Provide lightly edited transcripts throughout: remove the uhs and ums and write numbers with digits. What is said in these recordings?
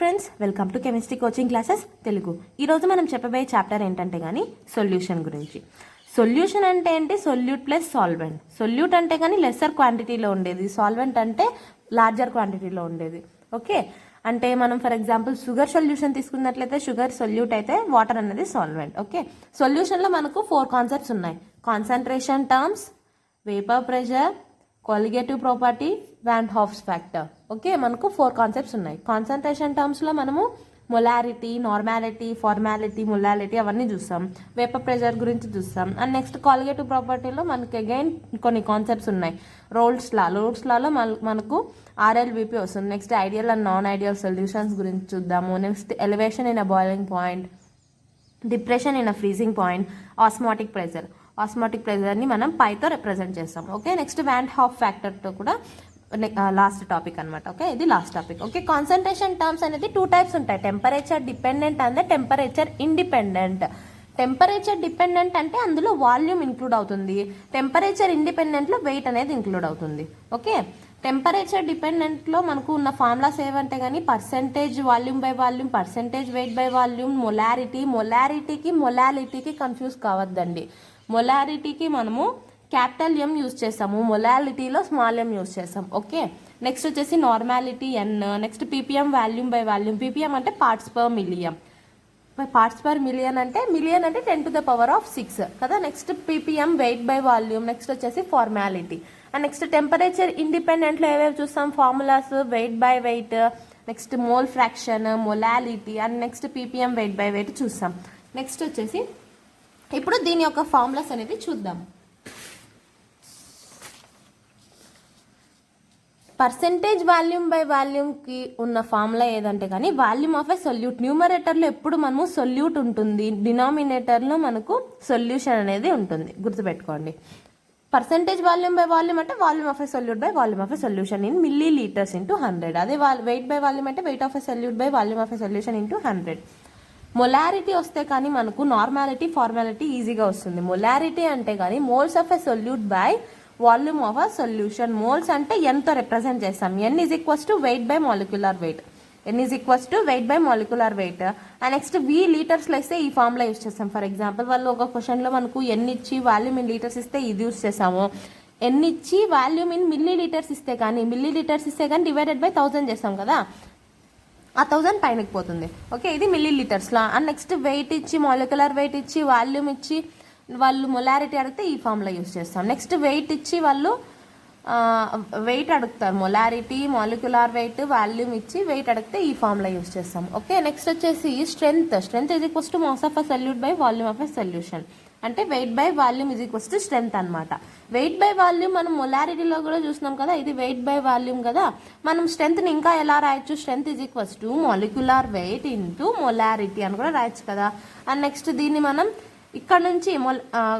Friends, welcome to chemistry coaching classes Telugu. ఈరోజు మనం చెప్పబోయే చాప్టర్ ఏంటంటే కానీ సొల్యూషన్ గురించి. సొల్యూషన్ అంటే ఏంటి? Solute plus solvent. సొల్యూట్ అంటే కానీ లెస్సర్ క్వాంటిటీలో ఉండేది, సాల్వెంట్ అంటే లార్జర్ క్వాంటిటీలో ఉండేది. ఓకే, అంటే మనం ఫర్ ఎగ్జాంపుల్ షుగర్ సొల్యూషన్ తీసుకున్నట్లయితే షుగర్ సొల్యూట్ అయితే వాటర్ అనేది సాల్వెంట్. ఓకే, సొల్యూషన్లో మనకు 4 కాన్సెప్ట్స్ ఉన్నాయి: concentration terms, vapour pressure, colligative property, van Hoff's factor. Okay, మనకు 4 కాన్సెప్ట్స్ ఉన్నాయి. కాన్సన్ట్రేషన్ టర్మ్స్లో మనము మొలారిటీ, నార్మాలిటీ, ఫార్మాలిటీ, మొలాలిటీ అవన్నీ చూస్తాం. వేపర్ ప్రెషర్ గురించి చూస్తాం. అండ్ నెక్స్ట్ కొలిగేటివ్ ప్రాపర్టీలో మనకి అగైన్ కొన్ని కాన్సెప్ట్స్ ఉన్నాయి. రోల్స్ లాలో మనకు ఆర్ఎల్విపి వస్తుంది. Next ideal and non ideal solutions గురించి చూద్దాము. Next elevation in a boiling point, depression in a freezing point, osmotic ప్రెజర్ని మనం పైతో రిప్రజెంట్ చేస్తాం. ఓకే, నెక్స్ట్ వాన్ హాఫ్ ఫ్యాక్టర్తో కూడా లాస్ట్ టాపిక్ అనమాట. ఓకే, ఇది last topic. Okay, concentration terms అనేది 2 టైప్స్ ఉంటాయి: temperature dependent and temperature independent. Temperature dependent అంటే అందులో వాల్యూమ్ ఇంక్లూడ్ అవుతుంది, టెంపరేచర్ ఇండిపెండెంట్లో వెయిట్ అనేది ఇంక్లూడ్ అవుతుంది. ఓకే, టెంపరేచర్ డిపెండెంట్లో మనకు ఉన్న ఫార్ములాస్ ఏవంటే కానీ percentage volume by volume, percentage weight by volume, మొలారిటీకి మొలాలిటీకి కన్ఫ్యూజ్ కావద్దండి. మొలారిటీకి మనము క్యాపిటల్ ఎం యూజ్ చేస్తాము, మొలాలిటీలో స్మాల్ ఎం యూజ్ చేస్తాం. ఓకే, నెక్స్ట్ వచ్చేసి normality N, next PPM volume by volume. PPM అంటే parts per million, parts per million అంటే 10 to the power of 6 కదా. Next PPM weight by volume. Next వచ్చేసి formality. And next temperature ఇండిపెండెంట్లో ఏవేవి చూస్తాం? Formulas weight by weight, next mole fraction, molality, and next PPM weight by weight చూస్తాం. Next వచ్చేసి ఇప్పుడు దీని యొక్క ఫార్ములాస్ అనేది చూద్దాం. పర్సెంటేజ్ వాల్యూమ్ బై వాల్యూమ్కి ఉన్న ఫార్ములా ఏదంటే కానీ వాల్యూమ్ ఆఫ్ ఎ సొల్యూట్. న్యూమరేటర్లో ఎప్పుడు మనము సొల్యూట్ ఉంటుంది, డినామినేటర్లో మనకు సొల్యూషన్ అనేది ఉంటుంది, గుర్తుపెట్టుకోండి. పర్సెంటేజ్ వాల్యూమ్ బై వాల్యూమ్ అంటే volume of a solute by volume of a solution in milli litres into 100. అదే వెయిట్ బై వాల్యూమ్ అంటే weight of a solute by volume of a solution into 100. Molarity వస్తే కానీ మనకు normality, formality ఈజీగా వస్తుంది. Molarity అంటే కానీ moles of a solute by volume of a solution. Moles అంటే ఎంతో రిప్రజెంట్ చేస్తాం. N is equals to weight by molecular weight. And next V లీటర్స్లో ఇస్తే ఈ ఫార్ములా యూస్ చేస్తాం. ఫర్ ఎగ్జాంపుల్ వాళ్ళు ఒక క్వశ్చన్లో మనకు ఎన్ ఇచ్చి వాల్యూమ్ ఇన్ లీటర్స్ ఇస్తే ఇది యూస్ చేస్తాము. ఎన్ ఇచ్చి వాల్యూమ్ ఇన్ మిల్లీ లీటర్స్ ఇస్తే కానీ డివైడెడ్ బై 1000 చేస్తాం కదా, ఆ 1000 పైనకి పోతుంది. ఓకే, ఇది మిల్లీ లీటర్స్లో. అండ్ నెక్స్ట్ వెయిట్ ఇచ్చి, మాలిక్యులర్ వెయిట్ ఇచ్చి, వాల్యూమ్ ఇచ్చి వాళ్ళు మొలారిటీ అడిగితే ఈ ఫార్ములా యూస్ చేస్తాం. నెక్స్ట్ వెయిట్ ఇచ్చి వాళ్ళు వెయిట్ అడుగుతారు, మొలారిటీ, మాలిక్యులర్ వెయిట్, వాల్యూమ్ ఇచ్చి వెయిట్ అడిగితే ఈ ఫార్ములా యూస్ చేస్తాం. ఓకే, నెక్స్ట్ వచ్చేసి strength is equals to mass of a solute by volume of a solution. అంటే weight by volume is equals to strength అనమాట. వెయిట్ బై వాల్యూమ్ మనం మొలారిటీలో కూడా చూస్తున్నాం కదా, ఇది వెయిట్ బై వాల్యూమ్ కదా. మనం స్ట్రెంత్ని ఇంకా ఎలా రాయొచ్చు? Strength is equals to molecular weight into molarity అని కూడా రాయొచ్చు కదా. అండ్ నెక్స్ట్ దీన్ని మనం ఇక్కడ నుంచి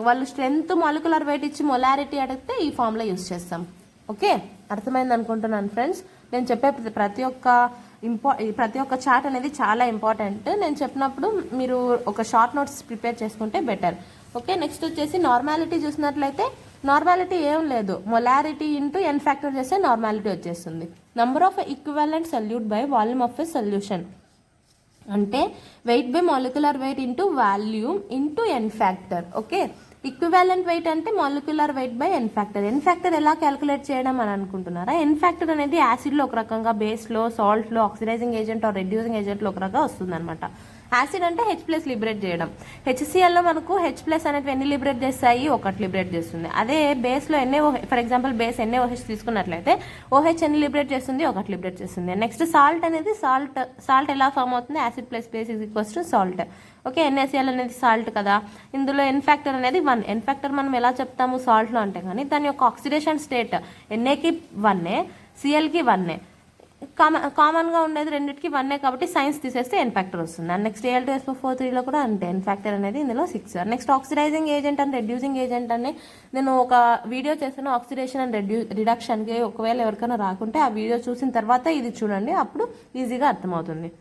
వాళ్ళు స్ట్రెంత్, మాలిక్యులర్ వెయిట్ ఇచ్చి మొలారిటీ అడిగితే ఈ ఫార్ములా యూస్ చేస్తాం. ఓకే, అర్థమైంది అనుకుంటున్నాను ఫ్రెండ్స్. నేను చెప్పే ప్రతి ఒక్క చార్ట్ అనేది చాలా ఇంపార్టెంట్. నేను చెప్పినప్పుడు మీరు ఒక షార్ట్ నోట్స్ ప్రిపేర్ చేసుకుంటే బెటర్. ఓకే, నెక్స్ట్ వచ్చేసి నార్మాలిటీ చూసినట్లయితే నార్మాలిటీ ఏం లేదు, మొలారిటీ ఇంటూ ఎన్ ఫ్యాక్టర్ చేస్తే నార్మాలిటీ వచ్చేస్తుంది. Number of equivalent solute by volume of a solution అంటే weight by molecular weight into volume into N factor. Okay, equivalent weight అంటే molecular weight by N factor. N factor ఎలా calculate చేయడం అని అనుకుంటున్నారా? ఎన్ factor అనేది యాసిడ్లో ఒక రకంగా, బేస్లో, సాల్ట్లో, ఆక్సిడైజింగ్ ఏజెంట్ ఆర్ రెడ్యూసింగ్ ఏజెంట్లో ఒక రకంగా వస్తుంది అనమాట. యాసిడ్ అంటే H+ లిబరేట్ చేయడం. HClలో మనకు H+ అనేవి ఎన్ని లిబరేట్ చేస్తాయి? 1 లిబరేట్ చేస్తుంది. అదే బేస్లో ఫర్ ఎగ్జాంపుల్ బేస్ NaOH తీసుకున్నట్లయితే OH ఎన్ని లిబరేట్ చేస్తుంది? 1 లిబరేట్ చేస్తుంది. నెక్స్ట్ సాల్ట్ అనేది సాల్ట్ ఎలా ఫామ్ అవుతుంది? Acid plus base is equals to salt. Okay, NaCl అనేది సాల్ట్ కదా. ఇందులో ఎన్ ఫ్యాక్టర్ అనేది 1. ఎన్ ఫ్యాక్టర్ మనం ఎలా చెప్తాము సాల్ట్లో అంటే కానీ దాని యొక్క ఆక్సిడేషన్ స్టేట్ Na కి 1, Clకి 1. కామన్గా ఉండేది రెండింటికి 1 కాబట్టి సైన్స్ తీసేస్తే ఎన్ ఫ్యాక్టర్ వస్తుంది. అండ్ నెక్స్ట్ Al2SO4 కూడా అంతే, ఎన్ ఫ్యాక్టర్ అనేది ఇందులో 6. Next oxidising agent and reducing agent అని నేను ఒక వీడియో చేస్తాను ఆక్సిడేషన్ అండ్ రిడక్షన్కి. ఒకవేళ ఎవరికైనా రాకుంటే ఆ వీడియో చూసిన తర్వాత ఇది చూడండి, అప్పుడు ఈజీగా అర్థమవుతుంది.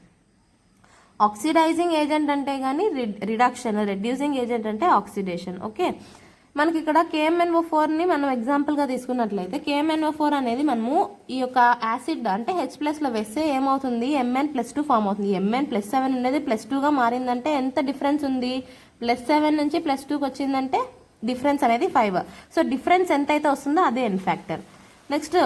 ఆక్సిడైజింగ్ ఏజెంట్ అంటే కానీ రిడక్షన్, రెడ్యూసింగ్ ఏజెంట్ అంటే ఆక్సిడేషన్. ఓకే, మనకి ఇక్కడ KMnO4ని మనం ఎగ్జాంపుల్గా తీసుకున్నట్లయితే KMnO4 అనేది మనము ఈ యొక్క యాసిడ్ అంటే H+లో వేస్తే ఏమవుతుంది Mn+2 ఫామ్ అవుతుంది. Mn+7 ఉండేది +2గా మారిందంటే ఎంత డిఫరెన్స్ ఉంది, +7 నుంచి +2కి వచ్చిందంటే డిఫరెన్స్ అనేది 5. సో డిఫరెన్స్ ఎంత అయితే వస్తుందో అదే ఎన్ ఫ్యాక్టర్. నెక్స్ట్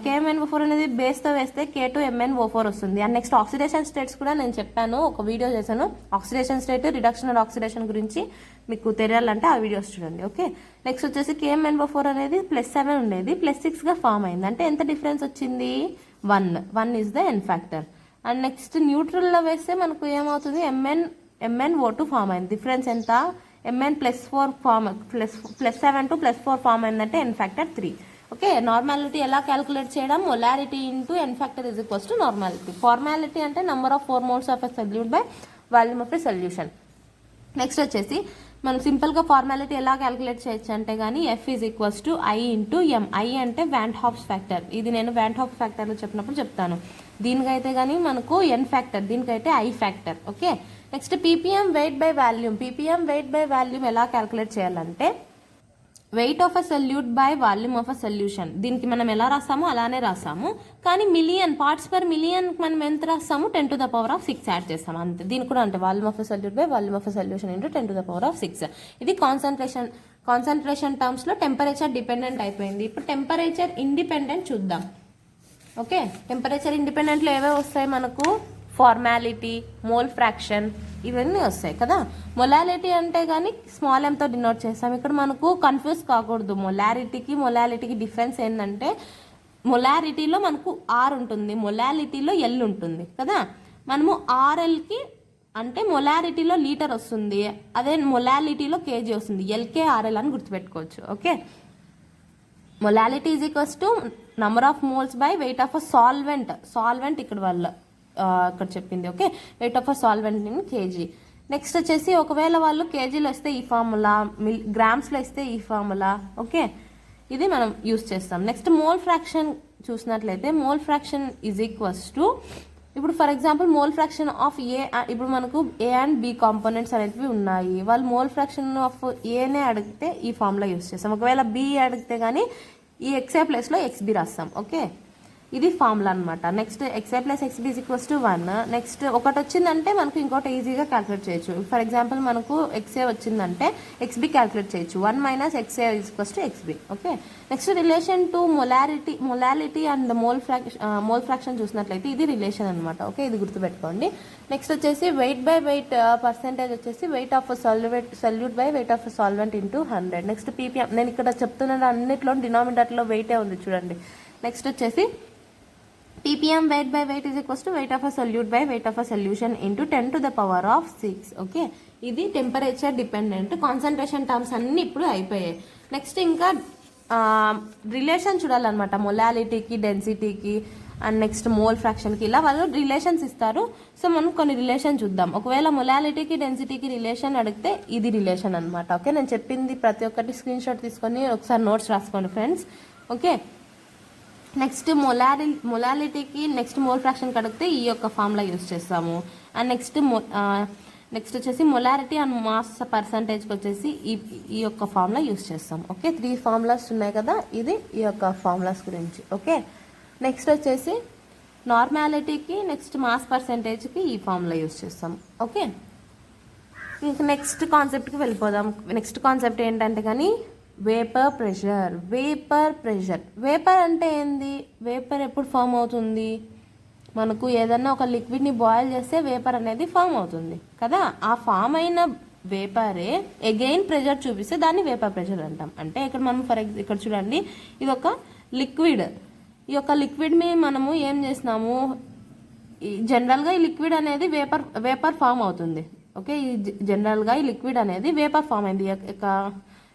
KMnO4 అనేది బేస్తో వేస్తే K2MnO4 వస్తుంది. అండ్ నెక్స్ట్ ఆక్సిడేషన్ స్టేట్స్ కూడా నేను చెప్పాను, ఒక వీడియో చేశాను oxidation state reduction and oxidation గురించి. మీకు తెలియాలంటే ఆ వీడియోస్ చూడండి. ఓకే, నెక్స్ట్ వచ్చేసి KMnO4 అనేది +7 ఉండేది +6గా ఫామ్ అయింది. అంటే ఎంత డిఫరెన్స్ వచ్చింది 1 is the N factor. And next న్యూట్రల్లో వేస్తే మనకు ఏమవుతుంది MnO2 ఫామ్ అయింది. డిఫరెన్స్ ఎంత Mn+4 ఫామ్ +7 to +4 ఫామ్ అయిందంటే ఎన్ ఫ్యాక్టర్ 3. ఓకే, నార్మాలిటీ ఎలా క్యాలిక్యులేట్ చేయడం, molarity into N factor is equals to normality. Formality అంటే number of 4 moles of a solute by volume of a solution. Next వచ్చేసి మనం సింపుల్గా formality ఎలా calculate చేయొచ్చు అంటే కానీ F is equals to I into M. I అంటే వ్యాంట్ హాఫ్స్ factor. ఇది నేను వ్యాంట్ హాఫ్ ఫ్యాక్టర్లో చెప్పినప్పుడు చెప్తాను. దీనికైతే కానీ మనకు ఎన్ ఫ్యాక్టర్, దీనికైతే I factor. Okay, next ppm wait by volume. ppm wait by volume ఎలా క్యాలిక్యులేట్ చేయాలంటే wait of a solute by volume of a solution. దీనికి మనం ఎలా రాస్తామో అలానే రాస్తాము, కానీ మిలియన్ పార్ట్స్ పర్ మిలియన్ మనం ఎంత రాస్తాము 10⁶ యాడ్ చేస్తాము అంతే. దీనికి కూడా అంటే volume of a solute by volume of a solution into 10⁶. ఇది కాన్సన్ట్రేషన్ టర్మ్స్లో టెంపరేచర్ డిపెండెంట్ అయిపోయింది. ఇప్పుడు టెంపరేచర్ ఇండిపెండెంట్ చూద్దాం. ఓకే, టెంపరేచర్ ఇండిపెండెంట్లో ఏవే వస్తాయి మనకు ఫార్మాలిటీ, మోల్ ఫ్రాక్షన్ ఇవన్నీ వస్తాయి కదా. మొలాలిటీ అంటే కానీ స్మాల్ ఎంతో డినోట్ చేస్తాం. ఇక్కడ మనకు కన్ఫ్యూజ్ కాకూడదు. మొలాలిటీకి డిఫరెన్స్ ఏంటంటే మొలారిటీలో మనకు R ఉంటుంది, మొలాలిటీలో L ఉంటుంది కదా. మనము RLకి అంటే మొలారిటీలో లీటర్ వస్తుంది, అదే మొలాలిటీలో kg వస్తుంది. LKRL అని గుర్తుపెట్టుకోవచ్చు. Okay, molality is equals to number of moles by weight of a solvent ఇక్కడ ఇక్కడ చెప్పింది. Okay, weight of a solvent in kg. Next వచ్చేసి ఒకవేళ వాళ్ళు కేజీలో ఇస్తే ఈ ఫార్ములా, గ్రామ్స్లో ఇస్తే ఈ ఫార్ములా. ఓకే, ఇది మనం యూస్ చేస్తాం. నెక్స్ట్ మోల్ ఫ్రాక్షన్ చూసినట్లయితే mole fraction is equals to, ఇప్పుడు for example mole fraction of A, ఇప్పుడు మనకు A అండ్ B కాంపోనెంట్స్ అనేవి ఉన్నాయి. వాళ్ళు మోల్ ఫ్రాక్షన్ ఆఫ్ ఏనే అడిగితే ఈ ఫార్ములా యూస్ చేస్తాం. ఒకవేళ B అడిగితే కానీ ఈ XA ప్లేస్లో XB రాస్తాం. ఓకే, ఇది ఫార్ములా అనమాట. Next XA + XB is equals to 1. Next ఒకటి వచ్చిందంటే మనకు ఇంకోటి ఈజీగా క్యాలిక్యులేట్ చేయొచ్చు. ఫర్ ఎగ్జాంపుల్ మనకు XA వచ్చిందంటే XB క్యాలిక్యులేట్ చేయొచ్చు. 1 - XA is equals to XB. Okay, next relation to molality and mole fraction చూసినట్లయితే ఇది రిలేషన్ అనమాట. ఓకే, ఇది గుర్తుపెట్టుకోండి. నెక్స్ట్ వచ్చేసి వెయిట్ బై వెయిట్ పర్సెంటేజ్ వచ్చేసి wait of solute by weight of solvent into 100. Next ppm, నేను ఇక్కడ చెప్తున్న అన్నిట్లో డినామినేటర్లో వెయిటే ఉంది చూడండి. నెక్స్ట్ వచ్చేసి ppm weight by weight is equals to weight of a solute by weight of a solution into 10⁶. Okay, ఇది temperature dependent. Concentration terms అన్ని ఇప్పుడు అయిపోయాయి. నెక్స్ట్ ఇంకా రిలేషన్ చూడాలన్నమాట మొలాలిటీకి, డెన్సిటీకి అండ్ నెక్స్ట్ మోల్ ఫ్రాక్షన్కి. ఇలా వాళ్ళు రిలేషన్స్ ఇస్తారు. సో మనం కొన్ని రిలేషన్ చూద్దాం. ఒకవేళ మొలాలిటీకి, డెన్సిటీకి రిలేషన్ అడిగితే ఇది రిలేషన్ అనమాట. ఓకే, నేను చెప్పింది ప్రతి ఒక్కటి స్క్రీన్ షాట్ తీసుకొని ఒకసారి నోట్స్ రాసుకోండి ఫ్రెండ్స్. ఓకే, నెక్స్ట్ మొలాలిటీకి నెక్స్ట్ మోల్ ఫ్రాక్షన్కి అడిగితే ఈ యొక్క ఫార్ములా యూస్ చేస్తాము. అండ్ నెక్స్ట్ వచ్చేసి మొలారిటీ అండ్ మాస్ పర్సంటేజ్కి వచ్చేసి ఈ యొక్క ఫార్ములా యూస్ చేస్తాం. ఓకే, 3 ఫార్ములాస్ ఉన్నాయి కదా, ఇది ఈ యొక్క ఫార్ములాస్ గురించి. ఓకే, నెక్స్ట్ వచ్చేసి నార్మాలిటీకి నెక్స్ట్ మాస్ పర్సంటేజ్కి ఈ ఫార్ములా యూస్ చేస్తాం. ఓకే, ఇంక నెక్స్ట్ కాన్సెప్ట్కి వెళ్ళిపోదాం. నెక్స్ట్ కాన్సెప్ట్ ఏంటంటే కానీ వేపర్ ప్రెషర్. వేపర్ అంటే ఏంది? వేపర్ ఎప్పుడు ఫామ్ అవుతుంది? మనకు ఏదన్నా ఒక లిక్విడ్ని బాయిల్ చేస్తే వేపర్ అనేది ఫామ్ అవుతుంది కదా. ఆ ఫామ్ అయిన వేపరే అగైన్ ప్రెషర్ చూపిస్తే దాన్ని వేపర్ ప్రెషర్ అంటాం. అంటే ఇక్కడ మనం ఇక్కడ చూడండి, ఇది ఒక లిక్విడ్. ఈ యొక్క లిక్విడ్ని మనము ఏం చేసినాము, జనరల్గా ఈ లిక్విడ్ అనేది వేపర్ ఫామ్ అవుతుంది. ఓకే, జనరల్గా ఈ లిక్విడ్ అనేది వేపర్ ఫామ్ అయింది.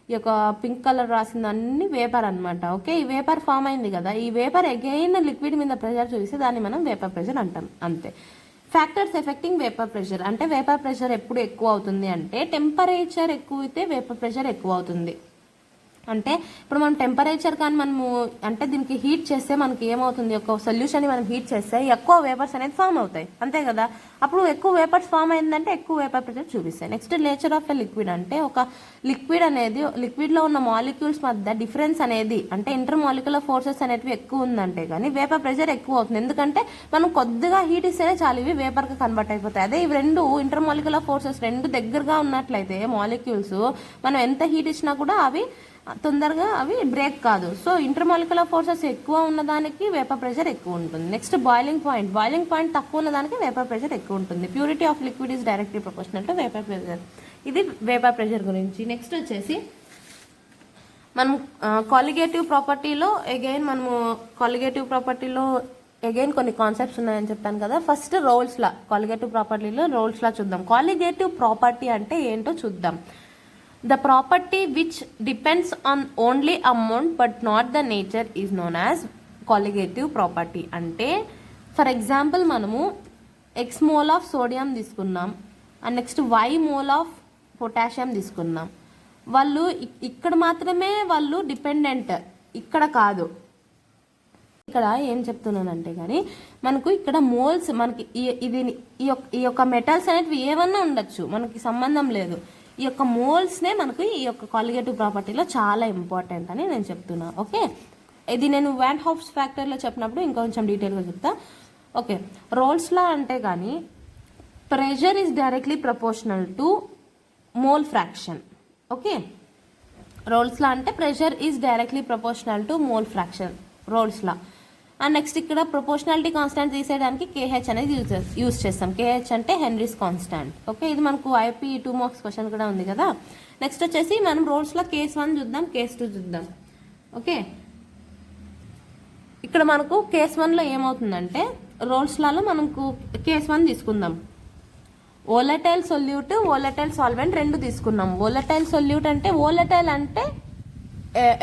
ఈ యొక్క పింక్ కలర్ రాసింది అన్ని వేపర్ అనమాట. ఓకే, ఈ వేపర్ ఫామ్ అయింది కదా, ఈ వేపర్ అగైన్ లిక్విడ్ మీద ప్రెషర్ చూపిస్తే దాన్ని మనం వేపర్ ప్రెషర్ అంటాం. అంతే. ఫ్యాక్టర్స్ ఎఫెక్టింగ్ వేపర్ ప్రెషర్ అంటే వేపర్ ప్రెషర్ ఎప్పుడు ఎక్కువ అవుతుంది అంటే టెంపరేచర్ ఎక్కువ అయితే వేపర్ ప్రెషర్ ఎక్కువ అవుతుంది. అంటే ఇప్పుడు మనం టెంపరేచర్ కానీ మనము అంటే దీనికి హీట్ చేస్తే మనకి ఏమవుతుంది, ఒక సొల్యూషన్ని మనం హీట్ చేస్తే ఎక్కువ వేపర్స్ అనేది ఫామ్ అవుతాయి, అంతే కదా. అప్పుడు ఎక్కువ వేపర్స్ ఫామ్ అయిందంటే ఎక్కువ వేపర్ ప్రెషర్ చూపిస్తాయి. Next nature of a liquid అంటే ఒక లిక్విడ్ అనేది లిక్విడ్లో ఉన్న మాలిక్యూల్స్ మధ్య డిఫరెన్స్ అనేది అంటే ఇంటర్ మాలిక్యులర్ ఫోర్సెస్ అనేవి ఎక్కువ ఉందంటే కానీ వేపర్ ప్రెషర్ ఎక్కువ అవుతుంది. ఎందుకంటే మనం కొద్దిగా హీట్ ఇస్తేనే చాలు ఇవి వేపర్గా కన్వర్ట్ అయిపోతాయి. అదే ఇవి రెండు ఇంటర్ మాలిక్యులర్ ఫోర్సెస్ రెండు దగ్గరగా ఉన్నట్లయితే మాలిక్యూల్స్ మనం ఎంత హీట్ ఇచ్చినా కూడా అవి తొందరగా అవి బ్రేక్ కాదు. సో ఇంటర్మాలిక్యులర్ ఫోర్సెస్ ఎక్కువ ఉన్నదానికి వేపర్ ప్రెషర్ ఎక్కువ ఉంటుంది. నెక్స్ట్ బాయిలింగ్ పాయింట్ తక్కువ ఉన్నదానికి వేపర్ ప్రెషర్ ఎక్కువ ఉంటుంది. Purity of liquid is directly proportional to vapour pressure. ఇది వేపర్ ప్రెషర్ గురించి. నెక్స్ట్ వచ్చేసి మనం కాలిగేటివ్ ప్రాపర్టీలో అగైన్ కొన్ని కాన్సెప్ట్స్ ఉన్నాయని చెప్పాను కదా. ఫస్ట్ రోల్స్ లా, కాలిగేటివ్ ప్రాపర్టీలో రోల్స్ లా చూద్దాం. కాలిగేటివ్ ప్రాపర్టీ అంటే ఏంటో చూద్దాం. The property which depends on only amount but not the nature is known as colligative property. అంటే ఫర్ ఎగ్జాంపుల్ మనము x మోల్ ఆఫ్ సోడియం తీసుకున్నాం and next y mole of potassium తీసుకున్నాం. వాళ్ళు ఇక్కడ మాత్రమే వాళ్ళు డిపెండెంట్, ఇక్కడ కాదు. ఇక్కడ ఏం చెప్తున్నానంటే కానీ మనకు ఇక్కడ మోల్స్ మనకి ఈ యొక్క మెటల్స్ అనేవి ఏమన్నా ఉండొచ్చు, మనకి సంబంధం లేదు. ఈ యొక్క మోల్స్నే మనకు ఈ యొక్క కాలిగేటివ్ ప్రాపర్టీలో చాలా ఇంపార్టెంట్ అని నేను చెప్తున్నా. ఓకే, ఇది నేను వాన్ హౌస్ ఫ్యాక్టర్లో చెప్పినప్పుడు ఇంకొంచెం డీటెయిల్గా చెప్తా. ఓకే, రోల్స్లా అంటే కానీ pressure is directly proportional to mole fraction. Okay, Raoult's law అంటే pressure is directly proportional to mole fraction Raoult's law. And next ఇక్కడ ప్రపోర్షనాలిటీ కాన్స్టాంట్ తీసేయడానికి KH అనేది యూజ్ చేస్తాం. KH అంటే హెన్రీస్ కాన్స్టాంట్. ఓకే, ఇది మనకు IP 2 మార్క్స్ క్వశ్చన్ కూడా ఉంది కదా. నెక్స్ట్ వచ్చేసి మనం రోల్స్లో కేస్ 1 చూద్దాం, కేస్ 2 చూద్దాం. ఓకే, ఇక్కడ మనకు కేస్ 1లో ఏమవుతుందంటే రోల్స్లలో మనకు కేస్ 1 తీసుకుందాం. వోలటైల్ సొల్యూట్, వోలటైల్ సాల్వెంట్ రెండు తీసుకున్నాం. వోలటైల్ సొల్యూట్ అంటే వోలటైల్ అంటే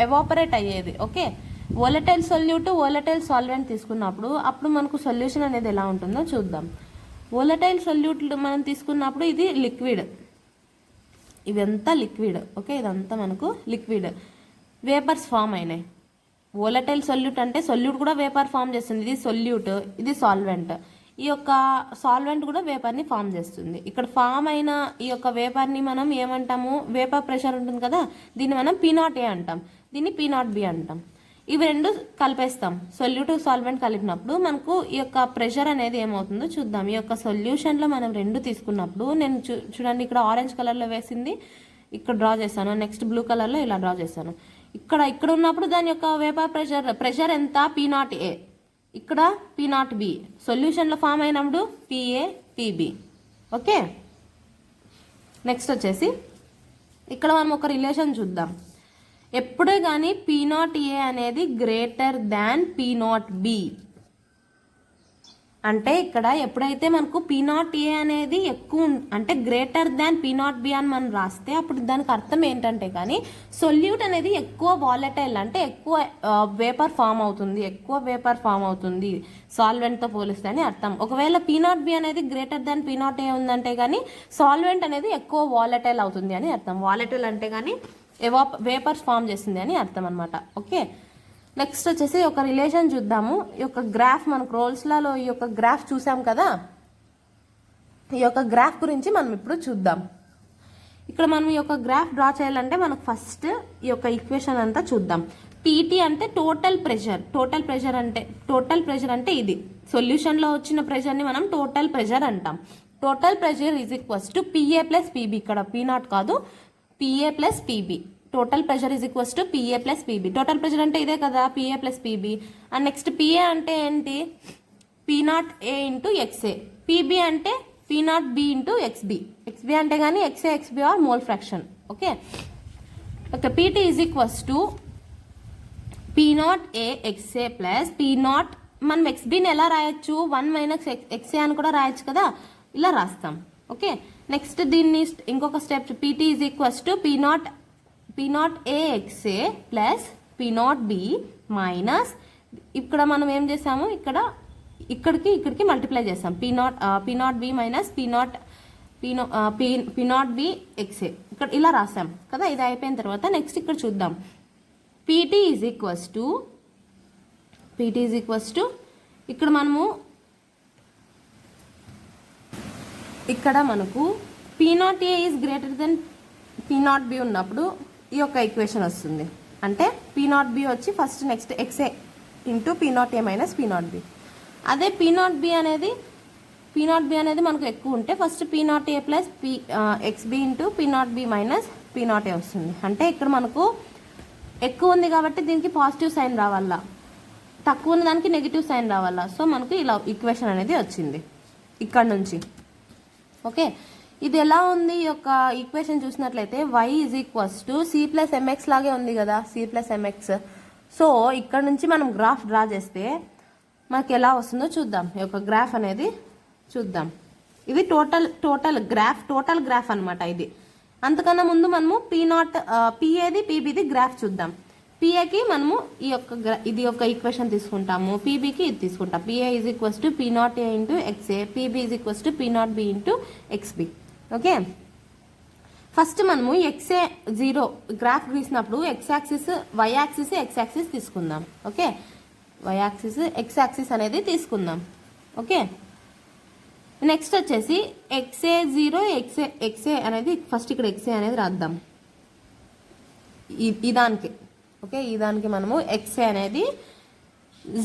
ఎవాపరేట్ అయ్యేది. Okay, volatile solute, volatile solvent తీసుకున్నప్పుడు అప్పుడు మనకు సొల్యూషన్ అనేది ఎలా ఉంటుందో చూద్దాం. వోలటైల్ సొల్యూట్ మనం తీసుకున్నప్పుడు ఇది లిక్విడ్, ఇదంతా లిక్విడ్. ఓకే, ఇదంతా మనకు లిక్విడ్, వేపర్స్ ఫామ్ అయినాయి. వోలటైల్ సొల్యూట్ అంటే సొల్యూట్ కూడా వేపర్ ఫామ్ చేస్తుంది. ఇది సొల్యూట్, ఇది సాల్వెంట్. ఈ యొక్క సాల్వెంట్ కూడా వేపర్ని ఫామ్ చేస్తుంది. ఇక్కడ ఫామ్ అయిన ఈ యొక్క వేపర్ని మనం ఏమంటాము, వేపర్ ప్రెషర్ ఉంటుంది కదా, దీన్ని మనం P0A అంటాం, దీన్ని P0B అంటాం. ఇవి రెండు కలిపేస్తాం. సొల్యూట్ సాల్వెంట్ కలిపినప్పుడు మనకు ఈ యొక్క ప్రెషర్ అనేది ఏమవుతుందో చూద్దాం. ఈ యొక్క సొల్యూషన్లో మనం రెండు తీసుకున్నప్పుడు నేను చూడండి ఇక్కడ ఆరెంజ్ కలర్లో వేసింది ఇక్కడ డ్రా చేశాను, నెక్స్ట్ బ్లూ కలర్లో ఇలా డ్రా చేశాను. ఇక్కడ ఉన్నప్పుడు దాని యొక్క వేపర్ ప్రెషర్ ఎంత, P0A, ఇక్కడ P0B. సొల్యూషన్లో ఫామ్ అయినప్పుడు PA PB. ఓకే, నెక్స్ట్ వచ్చేసి ఇక్కడ మనం ఒక రిలేషన్ చూద్దాం. ఎప్పుడే కానీ P0A అనేది గ్రేటర్ దాన్ P0B అంటే ఇక్కడ ఎప్పుడైతే మనకు P0A అనేది ఎక్కువ అంటే గ్రేటర్ దాన్ P0B అని మనం రాస్తే అప్పుడు దానికి అర్థం ఏంటంటే కానీ సొల్యూట్ అనేది ఎక్కువ వాలటైల్ అంటే ఎక్కువ వేపర్ ఫామ్ అవుతుంది సాల్వెంట్తో పోలిస్తే అని అర్థం. ఒకవేళ P0B అనేది గ్రేటర్ దాన్ P0A ఉందంటే కానీ సాల్వెంట్ అనేది ఎక్కువ వాలటైల్ అవుతుంది అని అర్థం. వాలటైల్ అంటే కానీ వేపర్స్ ఫామ్ చేస్తుంది అని అర్థం అనమాట. ఓకే, నెక్స్ట్ వచ్చేసి ఒక రిలేషన్ చూద్దాము. ఈ యొక్క గ్రాఫ్ మనకు రోల్స్లలో ఈ యొక్క గ్రాఫ్ చూసాం కదా, ఈ యొక్క గ్రాఫ్ గురించి మనం ఇప్పుడు చూద్దాం. ఇక్కడ మనం ఈ యొక్క గ్రాఫ్ డ్రా చేయాలంటే మనకు ఫస్ట్ ఈ యొక్క ఈక్వేషన్ అంతా చూద్దాం. TT అంటే టోటల్ ప్రెషర్ అంటే ఇది సొల్యూషన్లో వచ్చిన ప్రెషర్ని మనం టోటల్ ప్రెషర్ అంటాం. Total pressure is equals to PA plus PB, ఇక్కడ P0 కాదు, PA plus PB. Total pressure is equals to PA plus PB. Total pressure అంటే ఇదే కదా, PA plus PB. And next PA అంటే ఏంటి, P0A ఇంటూ XA. PB అంటే P0B into XB. XB అంటే కానీ XA XB are mole fraction. Okay, PT is equals to P0A XA plus P0. మనం XBని ఎలా రాయొచ్చు, 1 మైనస్ XA అని కూడా రాయొచ్చు కదా, ఇలా రాస్తాం. ఓకే, నెక్స్ట్ దీన్ని ఇంకొక step, PT is equals to P0A XA plus P0B minus ఇక్కడ మనం ఏం చేసాము, ఇక్కడికి మల్టిప్లై చేస్తాం. P0B మైనస్ P0B XA ఇక్కడ ఇలా రాసాం కదా. ఇది అయిపోయిన తర్వాత నెక్స్ట్ ఇక్కడ చూద్దాం. పీటీ ఈజ్ ఈక్వల్స్ టు ఇక్కడ మనకు P0A is greater than P0B ఉన్నప్పుడు ఈ యొక్క ఈక్వేషన్ వస్తుంది. అంటే P0B వచ్చి first next XA into P0A minus P0B. అదే P0B అనేది మనకు ఎక్కువ ఉంటే first P0A plus XB into P0B minus P0A వస్తుంది. అంటే ఇక్కడ మనకు ఎక్కువ ఉంది కాబట్టి దీనికి పాజిటివ్ సైన్ రావాలా, తక్కువ ఉన్న దానికి నెగిటివ్ సైన్ రావాలా. సో మనకు ఇలా ఈక్వేషన్ అనేది వచ్చింది ఇక్కడ నుంచి. ఓకే, ఇది ఎలా ఉంది ఈ యొక్క ఈక్వేషన్ చూసినట్లయితే y is equals to C plus MX లాగే ఉంది కదా, C ప్లస్ MX. సో ఇక్కడ నుంచి మనం గ్రాఫ్ డ్రా చేస్తే మనకి ఎలా వస్తుందో చూద్దాం. ఈ యొక్క గ్రాఫ్ అనేది చూద్దాం. ఇది టోటల్ గ్రాఫ్ అనమాట. ఇది అంతకన్నా ముందు మనము పిఏది పీబీది గ్రాఫ్ చూద్దాం. పిఏకి మనము ఇది యొక్క ఈక్వేషన్ తీసుకుంటాము, పీబీకి ఇది తీసుకుంటాం. PA is equals to P0A into XA, PB is equals to P0B into XB. Okay, first మనము XA 0 గ్రాఫ్ గీసినప్పుడు y యాక్సిస్ తీసుకుందాం. Okay, y axis x axis అనేది తీసుకుందాం. ఓకే, నెక్స్ట్ వచ్చేసి XA 0 XA అనేది ఫస్ట్ ఇక్కడ XA అనేది రాద్దాం ఈ దానికి. ఓకే, ఈ దానికి మనము XA అనేది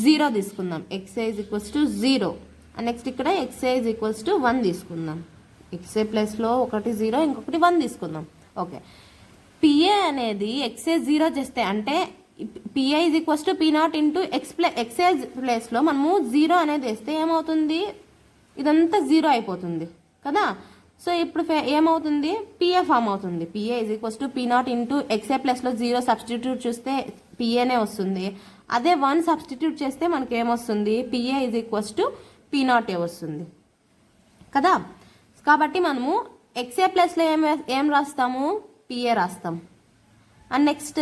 0 తీసుకుందాం. XA is equals to 0. Next ఇక్కడ XA ఈజ్ ఈక్వల్స్ టు 1 తీసుకుందాం. XA ప్లస్లో ఒకటి 0 ఇంకొకటి 1 తీసుకుందాం. ఓకే, PA అనేది XA 0 చేస్తే అంటే PA is equals to P0 into XA ప్లేస్లో మనము 0 అనేది వేస్తే ఏమవుతుంది, ఇదంతా 0 అయిపోతుంది కదా. సో ఇప్పుడు ఏమవుతుంది, PA ఫామ్ అవుతుంది. PA is equals to P0 into XA ప్లస్లో 0 సబ్స్టిట్యూట్ చేస్తే PAనే వస్తుంది. అదే 1 సబ్స్టిట్యూట్ చేస్తే మనకి ఏమొస్తుంది, PA is equals to P0A వస్తుంది కదా. కాబట్టి మనము XA ప్లస్లో ఏం రాస్తాము, PA రాస్తాం. అండ్ నెక్స్ట్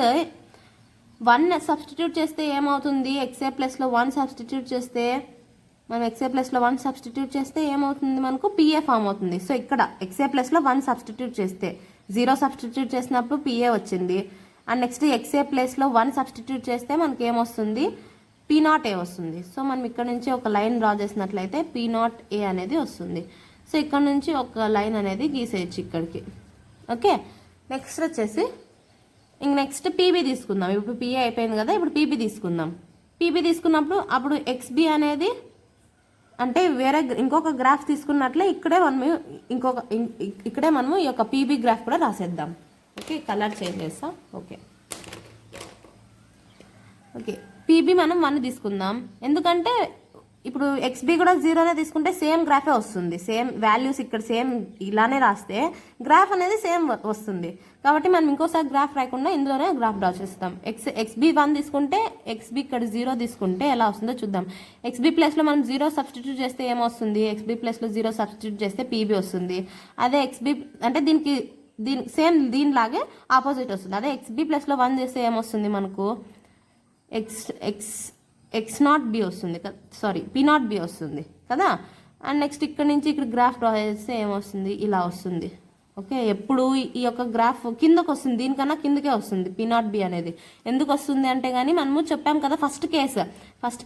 1 సబ్స్టిట్యూట్ చేస్తే ఏమవుతుంది, XA ప్లస్లో 1 సబ్స్టిట్యూట్ చేస్తే ఏమవుతుంది, మనకు PA ఫామ్ అవుతుంది. సో ఇక్కడ XA ప్లస్లో 1 సబ్స్టిట్యూట్ చేస్తే 0 సబ్స్టిట్యూట్ చేసినప్పుడు PA వచ్చింది. అండ్ నెక్స్ట్ XA ప్లస్లో 1 సబ్స్టిట్యూట్ చేస్తే మనకి ఏమొస్తుంది, P0A వస్తుంది. సో మనం ఇక్కడ నుంచి ఒక లైన్ డ్రా చేసినట్లయితే P0A అనేది వస్తుంది. సో ఇక్కడ నుంచి ఒక లైన్ అనేది గీసేయచ్చు ఇక్కడికి. ఓకే, నెక్స్ట్ వచ్చేసి నెక్స్ట్ PB తీసుకుందాం. ఇప్పుడు PA అయిపోయింది కదా, ఇప్పుడు PB తీసుకుందాం. PB తీసుకున్నప్పుడు అప్పుడు XB అనేది అంటే వేరే ఇంకొక గ్రాఫ్ తీసుకున్నట్లే ఇక్కడే మనము ఈ యొక్క PB గ్రాఫ్ కూడా రాసేద్దాం. ఓకే, కలర్ చేంజ్ చేస్తాం. ఓకే, PB మనం 1 తీసుకుందాం. ఎందుకంటే ఇప్పుడు XB కూడా 0నే తీసుకుంటే సేమ్ గ్రాఫే వస్తుంది. సేమ్ వాల్యూస్ ఇక్కడ సేమ్ ఇలానే రాస్తే గ్రాఫ్ అనేది సేమ్ వస్తుంది. కాబట్టి మనం ఇంకోసారి గ్రాఫ్ రాయకుండా ఇందులోనే గ్రాఫ్ డ్రా చేస్తాం. XB 1 తీసుకుంటే XB ఇక్కడ 0 తీసుకుంటే ఎలా వస్తుందో చూద్దాం. XB ప్లస్లో మనం 0 సబ్స్టిట్యూట్ చేస్తే ఏమొస్తుంది, XB ప్లస్లో 0 సబ్స్టిట్యూట్ చేస్తే PB వస్తుంది. అదే XB అంటే సేమ్ దీనిలాగే ఆపోజిట్ వస్తుంది. అదే XB ప్లస్లో 1 చేస్తే ఏమొస్తుంది, మనకు X0B వస్తుంది కదా, సారీ P0B వస్తుంది కదా. అండ్ నెక్స్ట్ ఇక్కడ నుంచి ఇక్కడ గ్రాఫ్ డ్రా చేస్తే ఏమొస్తుంది, ఇలా వస్తుంది. ఓకే, ఎప్పుడు ఈ యొక్క గ్రాఫ్ కిందకు వస్తుంది, దీనికన్నా కిందకే వస్తుంది P0B అనేది. ఎందుకు వస్తుంది అంటే కానీ మనము చెప్పాం కదా ఫస్ట్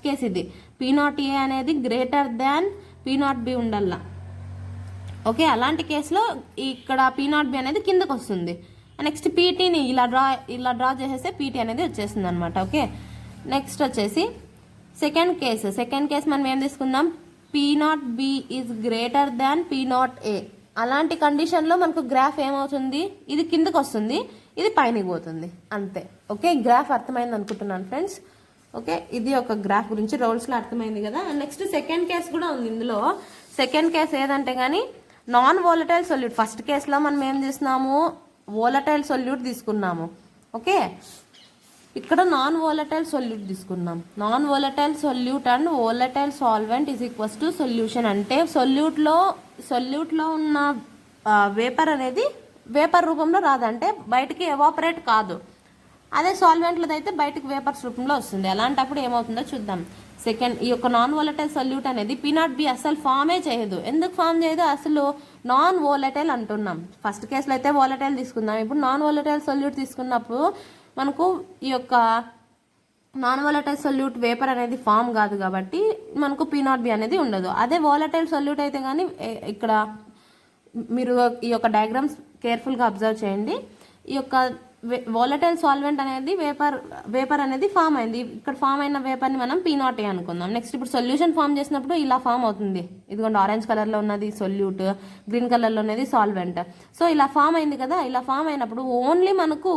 కేసు ఇది P0A అనేది గ్రేటర్ దాన్ P0B ఉండాల. ఓకే, అలాంటి కేసులో ఇక్కడ P0B అనేది కిందకు వస్తుంది. నెక్స్ట్ పీటీని ఇలా డ్రా చేసేస్తే పీటీ అనేది వచ్చేస్తుంది అనమాట. ఓకే, నెక్స్ట్ వచ్చేసి సెకండ్ కేస్ మనం ఏం తీసుకుందాం, P0B is greater than P0A. అలాంటి కండిషన్లో మనకు గ్రాఫ్ ఏమవుతుంది, ఇది కిందకు వస్తుంది, ఇది పైనకి పోతుంది, అంతే. ఓకే, గ్రాఫ్ అర్థమైంది అనుకుంటున్నాను ఫ్రెండ్స్. ఓకే, ఇది ఒక గ్రాఫ్ గురించి రూల్స్లో అర్థమైంది కదా. నెక్స్ట్ సెకండ్ కేస్ కూడా ఉంది. ఇందులో సెకండ్ కేస్ ఏదంటే కానీ నాన్ వోలటైల్ సొల్యూట్. ఫస్ట్ కేసులో మనం ఏం చేసినాము, వోలటైల్ సొల్యూట్ తీసుకున్నాము. ఓకే, ఇక్కడ నాన్ వోలటైల్ సొల్యూట్ తీసుకున్నాం. Non volatile solute and volatile solvent is equals to solution. అంటే సొల్యూట్లో ఉన్న వేపర్ అనేది వేపర్ రూపంలో రాదంటే బయటికి ఎవాపరేట్ కాదు. అదే సాల్వెంట్లో అయితే బయటకు వేపర్స్ రూపంలో వస్తుంది. అలాంటప్పుడు ఏమవుతుందో చూద్దాం. ఈ యొక్క నాన్ వోలటైల్ సొల్యూట్ అనేది P0B అసలు ఫామే చేయదు. ఎందుకు ఫామ్ చేయదు, అసలు నాన్ వోలటైల్ అంటున్నాం. ఫస్ట్ కేసులో అయితే వోలటైల్ తీసుకుందాం. ఇప్పుడు నాన్ వోలటైల్ సొల్యూట్ తీసుకున్నప్పుడు మనకు ఈ యొక్క నాన్ వాలటైల్ సొల్యూట్ వేపర్ అనేది ఫామ్ కాదు కాబట్టి మనకు P0B అనేది ఉండదు. అదే వాలటైల్ సొల్యూట్ అయితే కానీ ఇక్కడ మీరు ఈ యొక్క డయాగ్రామ్స్ కేర్ఫుల్గా అబ్జర్వ్ చేయండి. ఈ యొక్క వాలటైల్ సాల్వెంట్ అనేది వేపర్ అనేది ఫామ్ అయింది. ఇక్కడ ఫామ్ అయిన వేపర్ని మనం P0A అనుకుందాం. నెక్స్ట్ ఇప్పుడు సొల్యూషన్ ఫామ్ చేసినప్పుడు ఇలా ఫామ్ అవుతుంది. ఇదిగోండి ఆరెంజ్ కలర్లో ఉన్నది సొల్యూట్, గ్రీన్ కలర్లో ఉన్నది సాల్వెంట్. సో ఇలా ఫామ్ అయింది కదా, ఇలా ఫామ్ అయినప్పుడు ఓన్లీ మనకు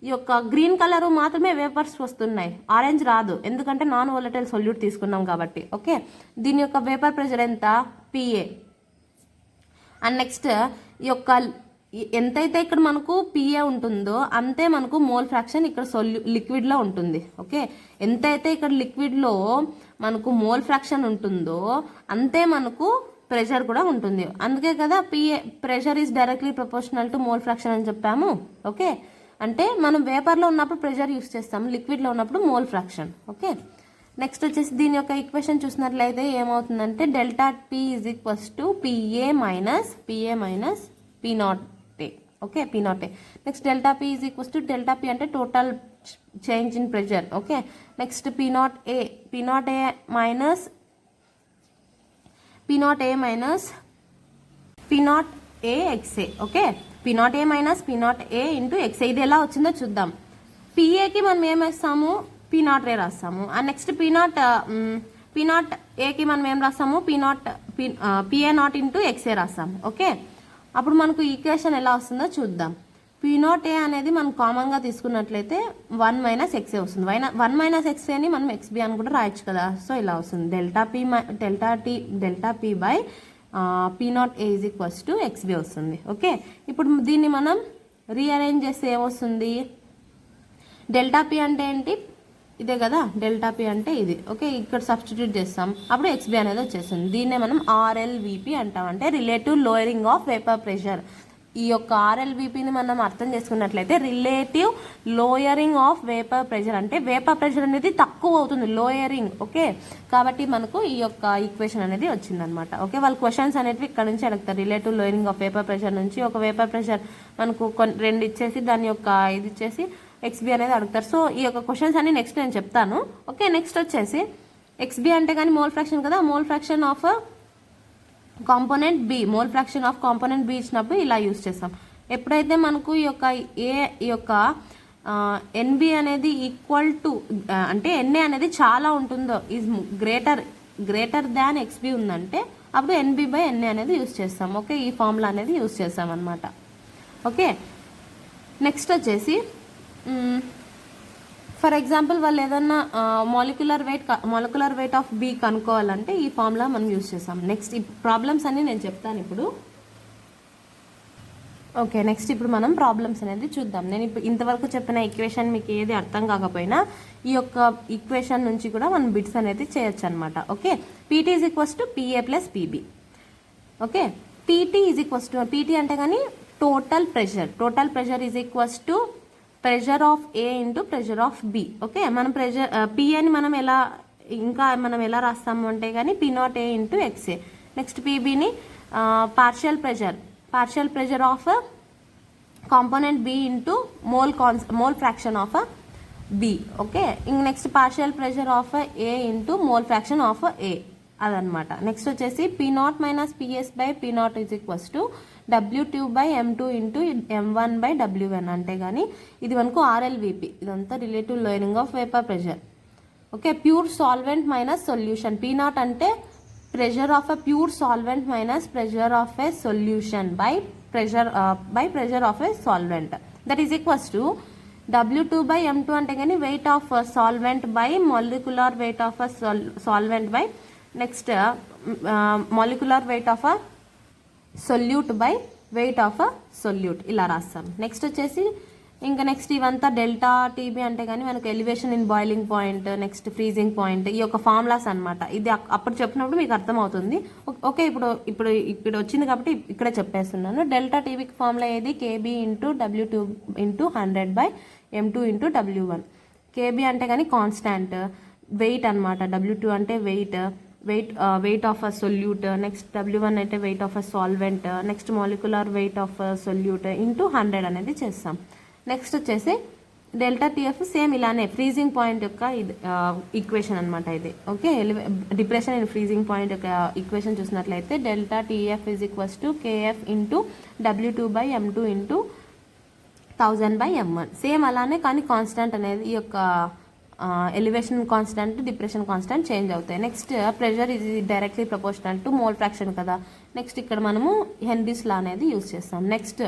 ఈ యొక్క గ్రీన్ కలర్ మాత్రమే వేపర్స్ వస్తున్నాయి, ఆరెంజ్ రాదు, ఎందుకంటే నాన్ వాలటైల్ సొల్యూట్ తీసుకున్నాం కాబట్టి. ఓకే, దీని యొక్క వేపర్ ప్రెషర్ ఎంత? PA. అండ్ నెక్స్ట్ ఈ యొక్క ఎంతైతే ఇక్కడ మనకు PA ఉంటుందో అంతే మనకు మోల్ ఫ్రాక్షన్ ఇక్కడ లిక్విడ్లో ఉంటుంది. ఓకే, ఎంతైతే ఇక్కడ లిక్విడ్లో మనకు మోల్ ఫ్రాక్షన్ ఉంటుందో అంతే మనకు ప్రెషర్ కూడా ఉంటుంది. అందుకే కదా PA pressure is directly proportional to mole fraction అని చెప్పాము. ఓకే, అంటే మనం వేపర్లో ఉన్నప్పుడు ప్రెషర్ యూస్ చేస్తాము, లిక్విడ్లో ఉన్నప్పుడు మోల్ ఫ్రాక్షన్. ఓకే, నెక్స్ట్ వచ్చేసి దీని యొక్క ఈక్వేషన్ చూసినట్లయితే ఏమవుతుందంటే delta P is equals to PA minus P0A. Okay, P0A. Next delta P is equals to delta P అంటే total change in pressure. Okay, next P0A minus P0A XA. Okay, P0A minus P0A into XA. ఇది ఎలా వచ్చిందో చూద్దాం. PAకి మనం ఏం వేస్తాము? P0A రాస్తాము. And next P0Aకి మనం ఏం రాస్తాము? PA0 ఇంటూ XA రాస్తాము. ఓకే, అప్పుడు మనకు ఈక్వేషన్ ఎలా వస్తుందో చూద్దాం. P0A అనేది మనం కామన్గా తీసుకున్నట్లయితే 1 మైనస్ XA వస్తుంది. 1 మైనస్ XAని మనం XB అని కూడా రాయొచ్చు కదా. సో ఇలా వస్తుంది delta P by P0A is equals to XB వస్తుంది. ఓకే, ఇప్పుడు దీన్ని మనం రీఅరేంజ్ చేస్తే ఏమొస్తుంది? డెల్టా P అంటే ఏంటి? ఇదే కదా డెల్టా P అంటే ఇది. ఓకే, ఇక్కడ సబ్స్టిట్యూట్ చేస్తాం, అప్పుడు XB అనేది వచ్చేస్తుంది. దీన్నే మనం RLVP అంటాం, అంటే relative lowering of vapour pressure. ఈ యొక్క RLVPని మనం అర్థం చేసుకున్నట్లయితే relative lowering of vapour pressure, అంటే వేపర్ ప్రెషర్ అనేది తక్కువ అవుతుంది, లోయరింగ్. ఓకే, కాబట్టి మనకు ఈ యొక్క ఈక్వేషన్ అనేది వచ్చిందనమాట. ఓకే, వాళ్ళ క్వశ్చన్స్ అనేవి ఇక్కడ నుంచి అడుగుతారు. Relative lowering of vapour pressure నుంచి ఒక వేపర్ ప్రెషర్ మనకు రెండు ఇచ్చేసి దాని యొక్క ఇది ఇచ్చేసి XB అనేది అడుగుతారు. సో ఈ యొక్క క్వశ్చన్స్ అన్ని నెక్స్ట్ నేను చెప్తాను. ఓకే, నెక్స్ట్ వచ్చేసి XB అంటే కానీ మోల్ ఫ్రాక్షన్ కదా, mole fraction of component B, mole fraction of component B ఇచ్చినప్పుడు ఇలా యూస్ చేస్తాం. ఎప్పుడైతే మనకు ఈ యొక్క NB అనేది ఈక్వల్ టు అంటే NA అనేది చాలా ఉంటుందో, ఈజ్ గ్రేటర్ దాన్ XB ఉందంటే అప్పుడు NB బై NA అనేది యూస్ చేస్తాం. ఓకే, ఈ ఫార్ములా అనేది యూస్ చేస్తాం అనమాట. ఓకే, నెక్స్ట్ వచ్చేసి ఫర్ ఎగ్జాంపుల్ వాళ్ళు ఏదన్నా మాలిక్యులర్ వెయిట్ ఆఫ్ B కనుక్కోవాలంటే ఈ ఫార్ములా మనం యూస్ చేస్తాం. నెక్స్ట్ ఈ ప్రాబ్లమ్స్ అన్ని నేను చెప్తాను ఇప్పుడు. ఓకే, నెక్స్ట్ ఇప్పుడు మనం ప్రాబ్లమ్స్ అనేది చూద్దాం. నేను ఇప్పుడు ఇంతవరకు చెప్పిన ఈక్వేషన్ మీకు ఏది అర్థం కాకపోయినా ఈ యొక్క ఈక్వేషన్ నుంచి కూడా మనం బిట్స్ అనేది చేయొచ్చు అనమాట. Okay, PT is equals to PA plus PB. Okay, PT is equals to PT అంటే కానీ total pressure is equals to pressure of A into pressure of B. Okay, మనం PAని మనం ఎలా రాస్తాము అంటే కానీ P0A ఇంటూ XA. నెక్స్ట్ PBని partial pressure of component B into mole fraction of B. Okay, ఇంక next partial pressure of A into mole fraction of A అదనమాట. నెక్స్ట్ వచ్చేసి P0 minus PS by P0 is equals to W2 by M2 into M1 by W1 అంటే కానీ ఇది మనకు RLVP. ఇదంతా relative lowering of vapour pressure. Okay, pure solvent minus solution. P0 అంటే pressure of a pure solvent minus pressure of a solution by pressure of a solvent, that is equals to W2 by M2 అంటే కానీ wait of solvent by molecular weight of solvent by next molecular weight of solute by weight of solute ఇలా రాస్తాం. Next వచ్చేసి ఇంకా next ఇవంతా delta TB అంటే కానీ మనకు elevation in boiling point, next freezing point, ఈ యొక్క ఫార్ములాస్ అనమాట. ఇది అప్పుడు చెప్పినప్పుడు మీకు అర్థమవుతుంది. ఓకే, ఇప్పుడు వచ్చింది కాబట్టి ఇక్కడే చెప్పేస్తున్నాను. డెల్టా TBకి ఫార్ములా ఏది? KB into W2 into 100 by M2 into W1. KB అంటే కానీ కాన్స్టాంట్, వెయిట్ అనమాట. W2 అంటే weight of a solute, next W1 అయితే weight of a solvent, next molecular weight of solute into 100 అనేది చేస్తాం. నెక్స్ట్ వచ్చేసి డెల్టా టీఎఫ్ సేమ్ ఇలానే freezing point యొక్క ఈక్వేషన్ అనమాట ఇది. Okay, depression in freezing point యొక్క ఈక్వేషన్ చూసినట్లయితే delta TF is equals to KF into W2/m2 into 1000/m1. Same అలానే కానీ కాన్స్టెంట్ అనేది ఈ యొక్క elevation constant, depression constant change అవుతాయి. Next pressure is directly proportional to mole fraction కదా. Next ఇక్కడ మనము హెన్రీస్ లా అనేది యూజ్ చేస్తాం. Next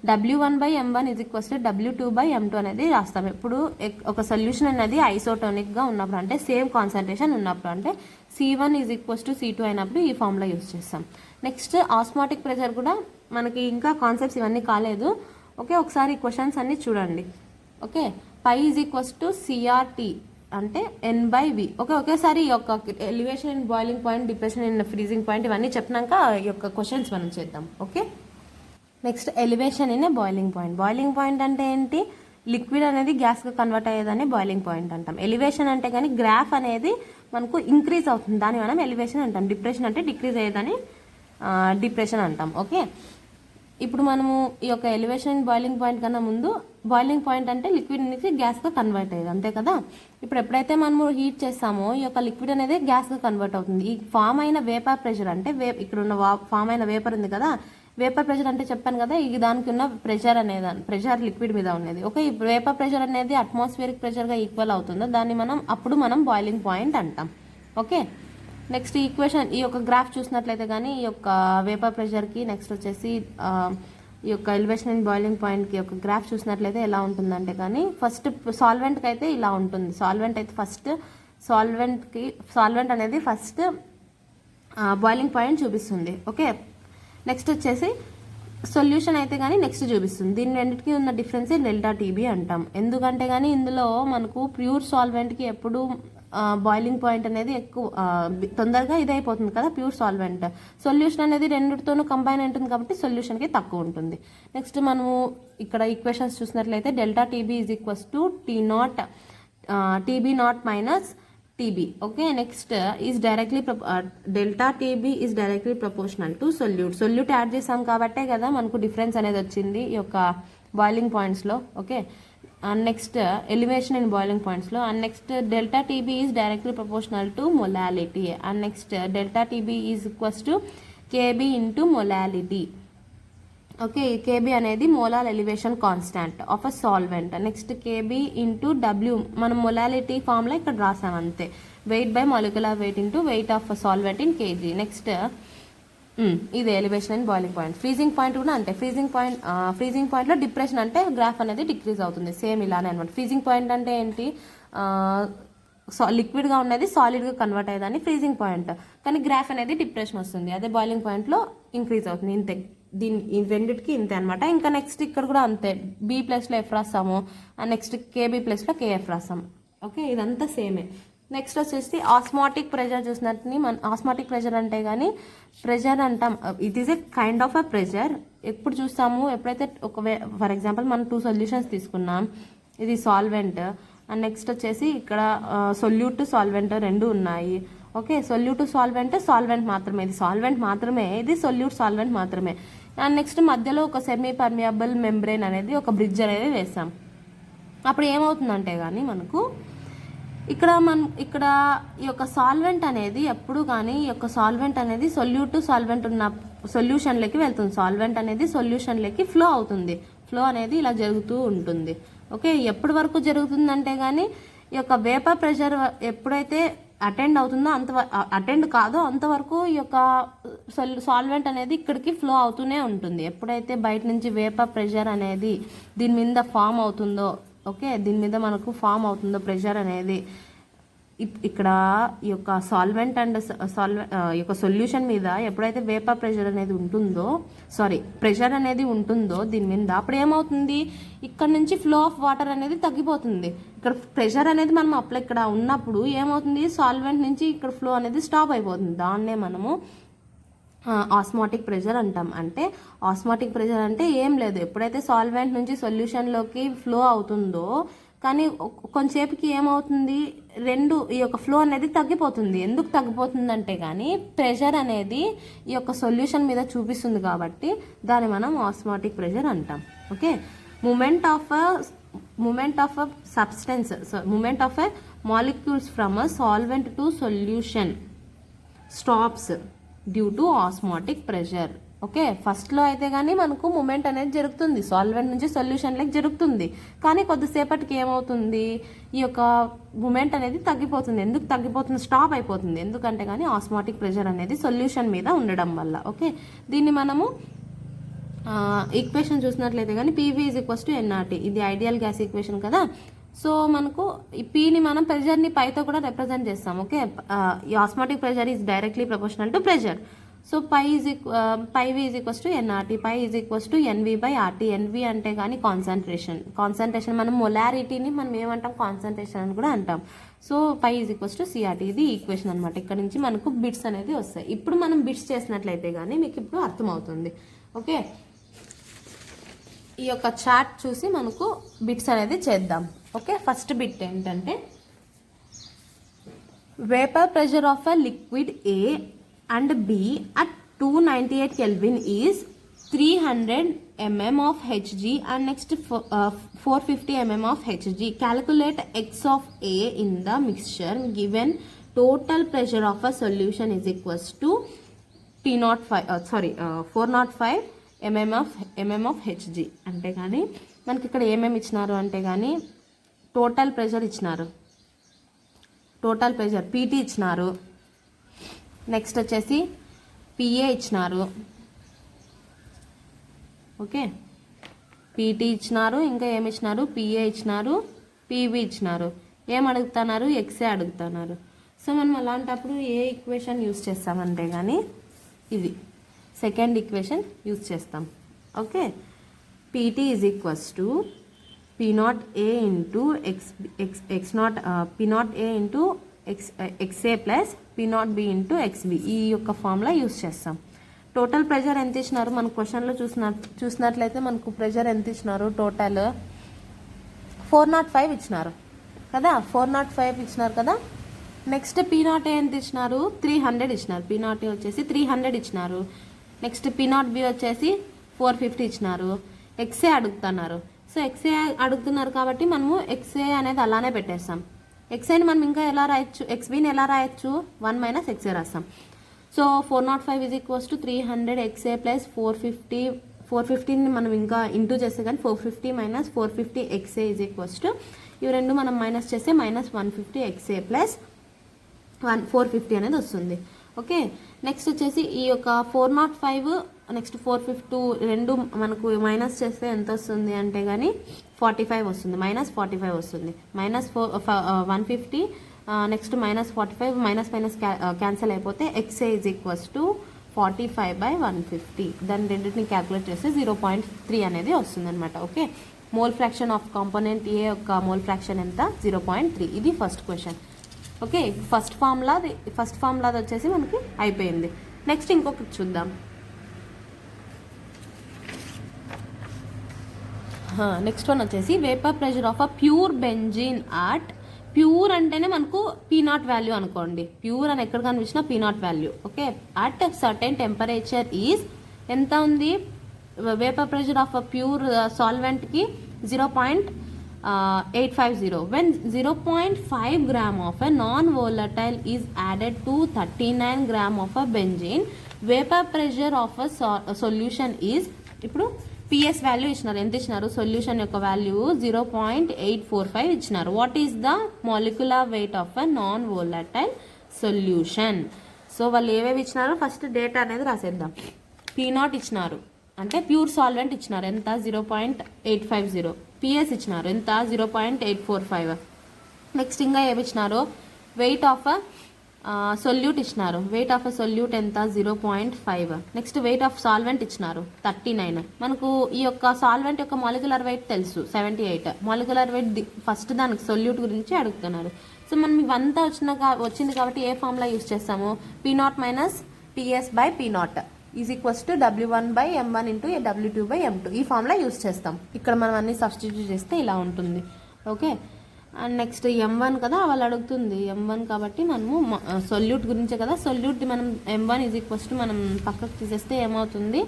W1/m1 is equals to W2/m2 అనేది రాస్తాం. ఇప్పుడు ఒక సొల్యూషన్ అనేది ఐసోటోనిక్గా ఉన్నప్పుడు, అంటే సేమ్ కాన్సన్ట్రేషన్ ఉన్నప్పుడు, అంటే C1 is equals to C2 అయినప్పుడు ఈ ఫార్ములా యూజ్ చేస్తాం. నెక్స్ట్ ఆస్మాటిక్ ప్రెషర్ కూడా మనకి ఇంకా కాన్సెప్ట్స్ ఇవన్నీ కాలేదు. ఓకే, ఒకసారి క్వశ్చన్స్ అన్ని చూడండి. Okay, pi is equals to CRT అంటే N/V. ఓకే, ఒకేసారి ఈ యొక్క elevation in boiling point, depression in freezing point ఇవన్నీ చెప్పినాక ఈ యొక్క క్వశ్చన్స్ మనం చేద్దాం. Okay, next elevation in boiling point. Boiling point అంటే ఏంటి? లిక్విడ్ అనేది గ్యాస్గా కన్వర్ట్ అయ్యేదాన్ని బాయిలింగ్ పాయింట్ అంటాం. ఎలివేషన్ అంటే కానీ గ్రాఫ్ అనేది మనకు ఇంక్రీజ్ అవుతుంది, దాన్ని మనం ఎలివేషన్ అంటాం. డిప్రెషన్ అంటే డిక్రీజ్ అయ్యేదాన్ని డిప్రెషన్ అంటాం. ఓకే, ఇప్పుడు మనము ఈ యొక్క ఎలివేషన్ బాయిలింగ్ పాయింట్ కన్నా ముందు, బాయిలింగ్ పాయింట్ అంటే లిక్విడ్ నుంచి గ్యాస్గా కన్వర్ట్ అయ్యేది, అంతే కదా. ఇప్పుడు ఎప్పుడైతే మనము హీట్ చేస్తామో ఈ యొక్క లిక్విడ్ అనేది గ్యాస్గా కన్వర్ట్ అవుతుంది. ఈ ఫామ్ అయిన వేపర్ ప్రెషర్ అంటే ఇక్కడ ఉన్న ఫామ్ అయిన వేపర్ ఉంది కదా, వేపర్ ప్రెషర్ అంటే చెప్పాను కదా, ఇది దానికి ఉన్న ప్రెషర్ అనేది, ప్రెషర్ లిక్విడ్ మీద ఉన్నది. ఓకే, ఈ వేపర్ ప్రెషర్ అనేది అట్మాస్ఫియరిక్ ప్రెషర్గా ఈక్వల్ అవుతుందో దాన్ని మనం బాయిలింగ్ పాయింట్ అంటాం. ఓకే, నెక్స్ట్ ఈక్వేషన్ ఈ యొక్క గ్రాఫ్ చూసినట్లయితే కానీ ఈ యొక్క వేపర్ ప్రెషర్కి, నెక్స్ట్ వచ్చేసి ఈ యొక్క ఎలివేషన్ అండ్ బాయిలింగ్ పాయింట్కి యొక్క గ్రాఫ్ చూసినట్లయితే ఎలా ఉంటుందంటే కానీ ఫస్ట్ సాల్వెంట్కి అయితే ఇలా ఉంటుంది. సాల్వెంట్ అయితే ఫస్ట్ సాల్వెంట్ అనేది ఫస్ట్ బాయిలింగ్ పాయింట్ చూపిస్తుంది. ఓకే, నెక్స్ట్ వచ్చేసి సొల్యూషన్ అయితే కానీ నెక్స్ట్ చూపిస్తుంది. దీని రెండింటికి ఉన్న డిఫరెన్స్ డెల్టా టీబీ అంటాం. ఎందుకంటే కానీ ఇందులో మనకు ప్యూర్ సాల్వెంట్కి ఎప్పుడు బాయిలింగ్ పాయింట్ అనేది ఎక్కువ తొందరగా ఇదైపోతుంది కదా ప్యూర్ సాల్వెంట్. సొల్యూషన్ అనేది రెండిటితోనూ కంబైన్ ఉంటుంది కాబట్టి సొల్యూషన్కి తక్కువ ఉంటుంది. నెక్స్ట్ మనము ఇక్కడ ఈక్వేషన్స్ చూసినట్లయితే delta TB is equals to TB0 minus TB. Okay, next is directly delta TB is directly proportional to solute add చేసాం కాబట్టే కదా మనకు డిఫరెన్స్ అనేది వచ్చింది ఈ యొక్క బాయిలింగ్ పాయింట్స్లో. Okay, and next elevation in boiling పాయింట్స్లో. And next delta TB is directly proportional to molality. And next delta TB is equals to KB into molality. Okay, KB అనేది molar elevation constant of a solvent. Next KB into W మనం molality formula ఇక్కడ రాసాం అంతే. Weight by molecular weight into weight of solvent in kg. Next ఇది elevation and boiling point. Freezing point కూడా అంతే. Freezing పాయింట్లో depression అంటే graph అనేది డిక్రీజ్ అవుతుంది, సేమ్ ఇలానే అనమాట. ఫ్రీజింగ్ పాయింట్ అంటే ఏంటి? లిక్విడ్గా ఉన్నది సాలిడ్గా కన్వర్ట్ అయ్యేదాన్ని ఫ్రీజింగ్ పాయింట్, కానీ గ్రాఫ్ అనేది డిప్రెషన్ వస్తుంది. అదే బాయిలింగ్ పాయింట్లో ఇంక్రీజ్ అవుతుంది. ఇంతే, దీని రెండింటికి ఇంతే అనమాట. ఇంకా నెక్స్ట్ ఇక్కడ కూడా అంతే, B ప్లస్లో F రాస్తాము, అండ్ నెక్స్ట్ KB ప్లస్లో KF రాస్తాము. ఓకే, ఇదంతా సేమే. నెక్స్ట్ వచ్చేసి ఆస్మాటిక్ ప్రెషర్ చూసినట్టు ఆస్మాటిక్ ప్రెషర్ అంటే కానీ ప్రెషర్ అంటాం. It is a kind of a pressure. ఎప్పుడు చూస్తాము? ఎప్పుడైతే ఫర్ ఎగ్జాంపుల్ మనం 2 సొల్యూషన్స్ తీసుకున్నాం, ఇది సాల్వెంట్ అండ్ నెక్స్ట్ వచ్చేసి ఇక్కడ సొల్యూట్ సాల్వెంట్ రెండు ఉన్నాయి. ఓకే, సొల్యూట్ సాల్వెంట్ మాత్రమే, ఇది సాల్వెంట్ మాత్రమే, ఇది సొల్యూట్ సాల్వెంట్ మాత్రమే. అండ్ నెక్స్ట్ మధ్యలో ఒక సెమీ పర్మియబుల్ మెంబ్రెయిన్ అనేది, ఒక బ్రిడ్జ్ అనేది వేసాం. అప్పుడు ఏమవుతుందంటే కానీ మనకు ఇక్కడ ఈ యొక్క సాల్వెంట్ అనేది ఎప్పుడు కానీ ఈ యొక్క సాల్వెంట్ అనేది సొల్యూట్ సాల్వెంట్ ఉన్న సొల్యూషన్లోకి వెళ్తుంది. సాల్వెంట్ అనేది సొల్యూషన్లోకి ఫ్లో అవుతుంది. ఫ్లో అనేది ఇలా జరుగుతూ ఉంటుంది. ఓకే, ఎప్పటి వరకు జరుగుతుందంటే కానీ ఈ యొక్క వేపర్ ప్రెషర్ ఎప్పుడైతే అటెండ్ అవుతుందో అటెండ్ కాదో అంతవరకు ఈ యొక్క సాల్వెంట్ అనేది ఇక్కడికి ఫ్లో అవుతూనే ఉంటుంది. ఎప్పుడైతే బయట నుంచి వేపర్ ప్రెషర్ అనేది దీని మీద ఫామ్ అవుతుందో, ఓకే, దీని మీద మనకు ఫామ్ అవుతుందో ప్రెషర్ అనేది, ఇక్కడ ఈ యొక్క సాల్వెంట్ అండ్ ఈ యొక్క సొల్యూషన్ మీద ఎప్పుడైతే వేపర్ ప్రెషర్ అనేది ప్రెషర్ అనేది ఉంటుందో దీని మీద, అప్పుడు ఏమవుతుంది? ఇక్కడ నుంచి ఫ్లో ఆఫ్ వాటర్ అనేది తగ్గిపోతుంది. ఇక్కడ ప్రెషర్ అనేది మనం ఇక్కడ ఉన్నప్పుడు ఏమవుతుంది? సాల్వెంట్ నుంచి ఇక్కడ ఫ్లో అనేది స్టాప్ అయిపోతుంది. దాన్నే మనము ఆస్మాటిక్ ప్రెషర్ అంటాం. అంటే ఆస్మాటిక్ ప్రెషర్ అంటే ఏం లేదు, ఎప్పుడైతే సాల్వెంట్ నుంచి సొల్యూషన్లోకి ఫ్లో అవుతుందో కానీ కొంచెంసేపుకి ఏమవుతుంది? ఈ యొక్క ఫ్లో అనేది తగ్గిపోతుంది. ఎందుకు తగ్గిపోతుంది అంటే కానీ ప్రెషర్ అనేది ఈ యొక్క సొల్యూషన్ మీద చూపిస్తుంది కాబట్టి దాన్ని మనం ఆస్మాటిక్ ప్రెషర్ అంటాం. Okay, moment of moment of a substance, moment of a molecules from a solvent to solution stops due to osmotic pressure. Okay, ఫస్ట్లో అయితే కానీ మనకు మూమెంట్ అనేది జరుగుతుంది, సాల్వెంట్ నుంచి సొల్యూషన్లోకి జరుగుతుంది, కానీ కొద్దిసేపటికి ఏమవుతుంది, ఈ యొక్క మూమెంట్ అనేది తగ్గిపోతుంది. ఎందుకు తగ్గిపోతుంది? స్టాప్ అయిపోతుంది. ఎందుకంటే కానీ ఆస్మాటిక్ ప్రెషర్ అనేది సొల్యూషన్ మీద ఉండడం వల్ల. ఓకే, దీన్ని మనము ఈక్వేషన్ చూసినట్లయితే కానీ PV = nRT, ఇది ఐడియల్ గ్యాస్ ఈక్వేషన్ కదా. సో మనకు ఈ పీని మనం ప్రెషర్ని పైతో కూడా రిప్రజెంట్ చేస్తాం. ఓకే, ఈ osmotic pressure is directly proportional to pressure. So PV = nRT, pi NV/RT. NV అంటే కానీ కాన్సన్ట్రేషన్, మనం మొలారిటీని మనం ఏమంటాం, కాన్సన్ట్రేషన్ అని కూడా అంటాం. సో పై CRT, ఇది ఈక్వేషన్ అనమాట. ఇక్కడ నుంచి మనకు బిట్స్ అనేది వస్తాయి. ఇప్పుడు మనం బిట్స్ చేసినట్లయితే కానీ మీకు ఇప్పుడు అర్థమవుతుంది. ఓకే, ఈ యొక్క చార్ట్ చూసి మనకు బిట్స్ అనేది చేద్దాం. ఓకే, ఫస్ట్ బిట్ ఏంటంటే vapour pressure of a liquid A and B at 298 Kelvin is 300 mm of Hg and next 450 mm of Hg. Calculate X of A in the mixture given total pressure of a solution is equals to 405 mm of Hg. అంటే కానీ మనకి ఇక్కడ ఏమేమి ఇచ్చినారు అంటే కానీ total pressure ఇచ్చినారు, total pressure PT ఇచ్చినారు, నెక్స్ట్ వచ్చేసి PA ఇచ్చినారు. ఓకే, PT ఇచ్చినారు, ఇంకా ఏమి ఇచ్చినారు, PA ఇచ్చినారు, PB ఇచ్చినారు. ఏం అడుగుతున్నారు? XA అడుగుతున్నారు. సో మనం అలాంటప్పుడు ఏ ఈక్వేషన్ యూజ్ చేస్తామంటే కానీ ఇది సెకండ్ ఈక్వేషన్ యూజ్ చేస్తాం. Okay, PT = P0A into P0A into XA plus P0B into XB, ఈ యొక్క ఫార్ములా యూజ్ చేస్తాం. టోటల్ ప్రెషర్ ఎంత ఇచ్చినారు మన క్వశ్చన్లో చూసినట్లయితే మనకు ప్రెషర్ ఎంత ఇచ్చినారు, టోటల్ 405 ఇచ్చినారు కదా, 405 ఇచ్చినారు కదా. నెక్స్ట్ P0A ఎంత ఇచ్చినారు, 300 ఇచ్చినారు. P0A వచ్చేసి 300 ఇచ్చినారు. నెక్స్ట్ P0B వచ్చేసి 450 ఇచ్చినారు. XA అడుగుతున్నారు. సో XA అడుగుతున్నారు కాబట్టి మనము XA అనేది అలానే పెట్టేస్తాం. XAని మనం ఇంకా ఎలా రాయొచ్చు, XBని ఎలా రాయొచ్చు, 1 - XA రాస్తాం. సో 405 = 300 XA ప్లస్ 450ని మనం ఇంకా ఇంటూ చేస్తే కానీ 450 - 450 XA = ఇవి రెండు మనం మైనస్ చేస్తే -150 XA ప్లస్ 450 అనేది వస్తుంది. ఓకే, నెక్స్ట్ వచ్చేసి ఈ యొక్క 405 నెక్స్ట్ 450 రెండు మనకు మైనస్ చేస్తే ఎంత వస్తుంది అంటే కానీ 45 వస్తుంది, -45 వస్తుంది. -150 నెక్స్ట్ -45 మైనస్ క్యాన్సిల్ అయిపోతే XA = 45/150. దాన్ని రెండింటిని క్యాల్కులేట్ చేస్తే 0.3 అనేది వస్తుంది అనమాట. Okay, mole fraction of component A యొక్క మోల్ ఫ్రాక్షన్ ఎంత, 0.3. ఇది ఫస్ట్ క్వశ్చన్. ఓకే, ఫస్ట్ ఫార్ములాది వచ్చేసి మనకి అయిపోయింది. నెక్స్ట్ ఇంకొకటి చూద్దాం. నెక్స్ట్ వన్ వచ్చేసి vapour pressure of a pure benzene at, pure అంటేనే మనకు P0 వాల్యూ అనుకోండి, ప్యూర్ అని ఎక్కడ కనిపించినా P0 value. Okay, at certain temperature is ఎంత ఉంది, vapour pressure of a pure సాల్వెంట్కి 0.850. when 0.5 gram of a non-volatile is added to 39 gram of a benzene, vapor pressure of a solution is, ఇప్పుడు PS value ఇచ్చినారు, ఎంత ఇచ్చినారు, solution యొక్క value 0.845 ఇచ్చినారు. What is the molecular weight of a non volatile solution. So వాళ్ళు ఏవేవి ఇచ్చినారో first data అనేది రాసేద్దాం. P0 ఇచ్చినారు అంటే ప్యూర్ సాల్వెంట్ ఇచ్చినారు ఎంత, 0.850. PS ఇచ్చినారు ఎంత, 0.845. నెక్స్ట్ ఇంకా ఏమి ఇచ్చినారు, వెయిట్ ఆఫ్ సొల్యూట్ ఇచ్చినారు, వెయిట్ ఆఫ్ సొల్యూట్ ఎంత, 0.5. నెక్స్ట్ వెయిట్ ఆఫ్ సాల్వెంట్ ఇచ్చినారు 39. మనకు ఈ యొక్క సాల్వెంట్ యొక్క మాలిక్యులర్ వెయిట్ తెలుసు 78. మాలిక్యులర్ వెయిట్ ఫస్ట్ దానికి సొల్యూట్ గురించి అడుగుతున్నారు. సో మనం ఇవంతా వచ్చింది కాబట్టి ఏ ఫార్ములా యూస్ చేస్తాము, P0 - PS/P0 = W1/M1 × W2/M2. ఈ ఫార్ములా యూస్ చేస్తాం. ఇక్కడ మనం అన్ని సబ్స్టిట్యూట్ చేస్తే ఇలా ఉంటుంది. ఓకే, అండ్ నెక్స్ట్ M1 కదా వాళ్ళు అడుగుతుంది, M1 కాబట్టి మనము సొల్యూట్ గురించే కదా, సొల్యూట్ మనం M1 = మనం పక్కకు తీసేస్తే ఏమవుతుంది,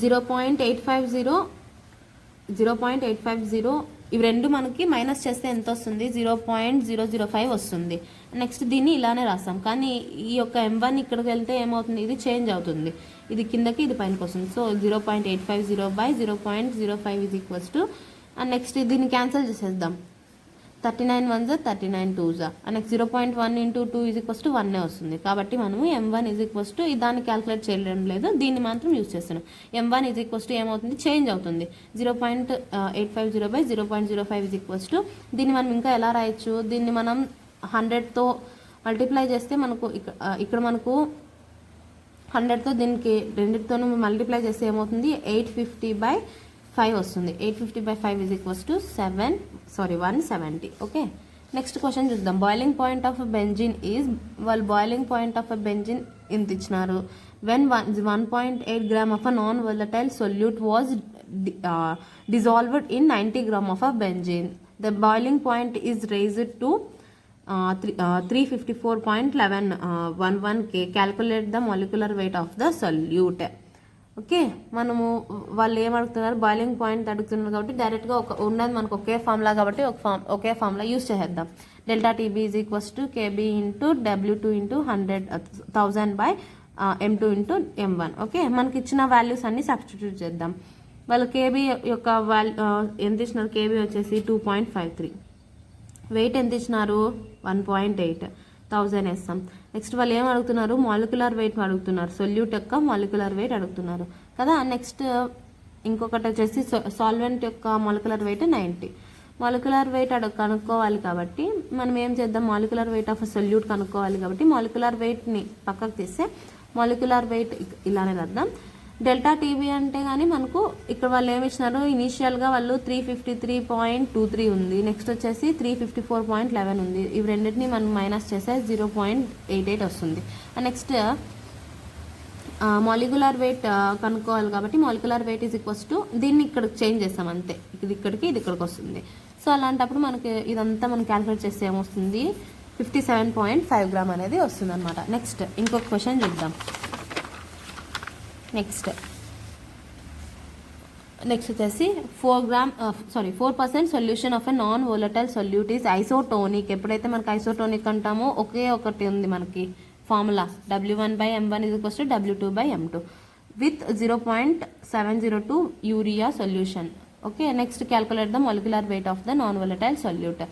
0.850 0.850 ఇవి రెండు మనకి మైనస్ చేస్తే ఎంత వస్తుంది 0.005 వస్తుంది. నెక్స్ట్ దీన్ని ఇలానే రాస్తాం, కానీ ఈ యొక్క M1 ఇక్కడికి వెళ్తే ఏమవుతుంది, ఇది చేంజ్ అవుతుంది, ఇది కిందకి ఇది పైనకి వస్తుంది. So 0.850/0.05 is equals to, and next దీన్ని క్యాన్సిల్ చేసేద్దాం. 39 1 39 2 నెక్స్ట్ 0.1 × 2 ఈజ్ ఈక్వల్స్ టు 1 వస్తుంది. కాబట్టి మనము M1 ఈజ్ ఈక్వల్స్ టు దాన్ని క్యాలిక్యులేట్ చేయడం లేదు, దీన్ని మాత్రం యూజ్ చేస్తున్నాం. M1 ఈజ్ ఈక్వల్స్ టు ఏమవుతుంది, చేంజ్ అవుతుంది. 0.850/0.05 ఈజ్ ఈక్వల్స్ టు, దీన్ని మనం ఇంకా ఎలా రాయొచ్చు, దీన్ని మనం 100తో మల్టిప్లై చేస్తే మనకు ఇక్కడ మనకు 100తో దీనికి రెండింటితోనూ మల్టిప్లై చేస్తే ఏమవుతుంది 850/5 వస్తుంది. 850/5 is equals to 170. Okay, next question చూద్దాం. Boiling point of benzene is, వాళ్ళు బాయిలింగ్ పాయింట్ ఆఫ్ బెంజిన్ ఇంత ఇచ్చినారు. When 1.8 gram of a non volatile solute was dissolved in 90 gram of a benzene, the boiling point is raised to 354.11 K. Calculate the molecular weight of the solute. Okay, మనము వాళ్ళు ఏం అడుగుతున్నారు, boiling point అడుగుతున్నారు కాబట్టి డైరెక్ట్గా ఉన్నది మనకు ఒకే formula కాబట్టి ఒకే ఫార్ములా యూజ్ చేసేద్దాం. Delta TB is equals to KB into W2 into 100,000/M2 into M1. Okay, మనకి ఇచ్చిన వాల్యూస్ అన్ని సబ్స్టిట్యూట్ చేద్దాం. వాళ్ళు కేబీ యొక్క ఎంత ఇచ్చినారు, కేబీ వచ్చేసి 2.53, వెయిట్ ఎంత ఇచ్చినారు 1.8, 1000 వేస్తాం. నెక్స్ట్ వాళ్ళు ఏం అడుగుతున్నారు, మాలిక్యులర్ వెయిట్ అడుగుతున్నారు, సొల్యూట్ యొక్క మాలిక్యులర్ వెయిట్ అడుగుతున్నారు కదా. నెక్స్ట్ ఇంకొకటి వచ్చేసి సాల్వెంట్ యొక్క మాలిక్యులర్ వెయిట్ 90. మాలిక్యులర్ వెయిట్ కనుక్కోవాలి కాబట్టి మనం ఏం చేద్దాం, మాలిక్యులర్ వెయిట్ ఆఫ్ సొల్యూట్ కనుక్కోవాలి కాబట్టి మాలిక్యులర్ వెయిట్ని పక్కకు తీస్తే మాలిక్యులర్ వెయిట్ ఇలానే రాద్దాం. డెల్టా టీబీ అంటే కానీ మనకు ఇక్కడ వాళ్ళు ఏమి ఇచ్చినారు, ఇనీషియల్గా వాళ్ళు 353.23 ఉంది, నెక్స్ట్ వచ్చేసి 354.11 ఉంది. ఇవి రెండింటిని మనం మైనస్ చేస్తే 0.88 వస్తుంది. నెక్స్ట్ మాలిక్యులర్ వెయిట్ కనుక్కోవాలి కాబట్టి molecular weight is equals to, దీన్ని ఇక్కడికి చేంజ్ చేస్తాం అంతే, ఇది ఇక్కడికి ఇది ఇక్కడికి వస్తుంది. సో అలాంటప్పుడు మనకి ఇదంతా మనం క్యాలిక్యులేట్ చేస్తే ఏమొస్తుంది 57.5 గ్రామ్ అనేది వస్తుంది అనమాట. నెక్స్ట్ ఇంకొక క్వశ్చన్ చూద్దాం. నెక్స్ట్ వచ్చేసి 4% solution of a non volatile solute is isotonic. ఎప్పుడైతే మనకి ఐసోటోనిక్ అంటామో ఒకే ఒకటి ఉంది మనకి formula, W1/M1 is equals to W2/M2 with 0.702 urea solution. Okay, next calculate the molecular weight of the non volatile solute.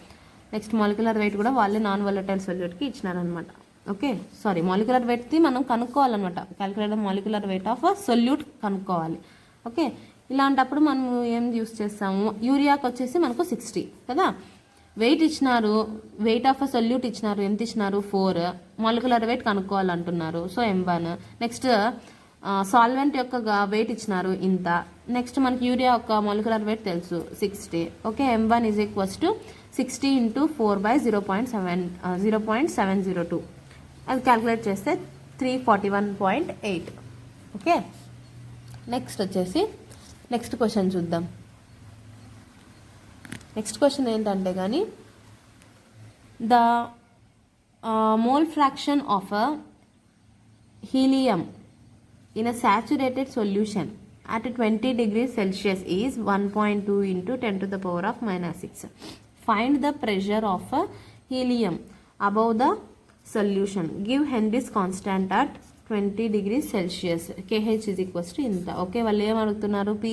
Next molecular weight కూడా వాళ్ళే non volatile సొల్యూట్కి ఇచ్చినారనమాట. ఓకే, సారీ, మాలిక్యులర్ వెయిట్ది మనం కనుక్కోవాలన్నమాట, calculate the molecular weight of a solute కనుక్కోవాలి. Okay, ఇలాంటప్పుడు మనం ఏం యూస్ చేస్తాము, యూరియాకి వచ్చేసి మనకు 60 కదా, వెయిట్ ఇచ్చినారు, వెయిట్ ఆఫ్ అ సొల్యూట్ ఇచ్చినారు, ఎంత ఇచ్చినారు 4, మాలిక్యులర్ వెయిట్ కనుక్కోవాలంటున్నారు, సో M1. నెక్స్ట్ సాల్వెంట్ యొక్క వెయిట్ ఇచ్చినారు ఇంత, నెక్స్ట్ మనకి యూరియా యొక్క మాలిక్యులర్ వెయిట్ తెలుసు 60. Okay, M1 is equals to 60 × 4/0.702, అది క్యాల్కులేట్ చేస్తే 341.8. ఓకే, నెక్స్ట్ వచ్చేసి నెక్స్ట్ క్వశ్చన్ చూద్దాం. నెక్స్ట్ క్వశ్చన్ ఏంటంటే కానీ the mole fraction of a helium in a saturated solution at 20 degrees Celsius is 1.2 × 10⁻⁻6. Find the pressure of a helium above the solution. Give Henry's constant at 20 degrees Celsius. KH is equals to ఇంత. Okay, వాళ్ళు ఏం అడుగుతున్నారు, P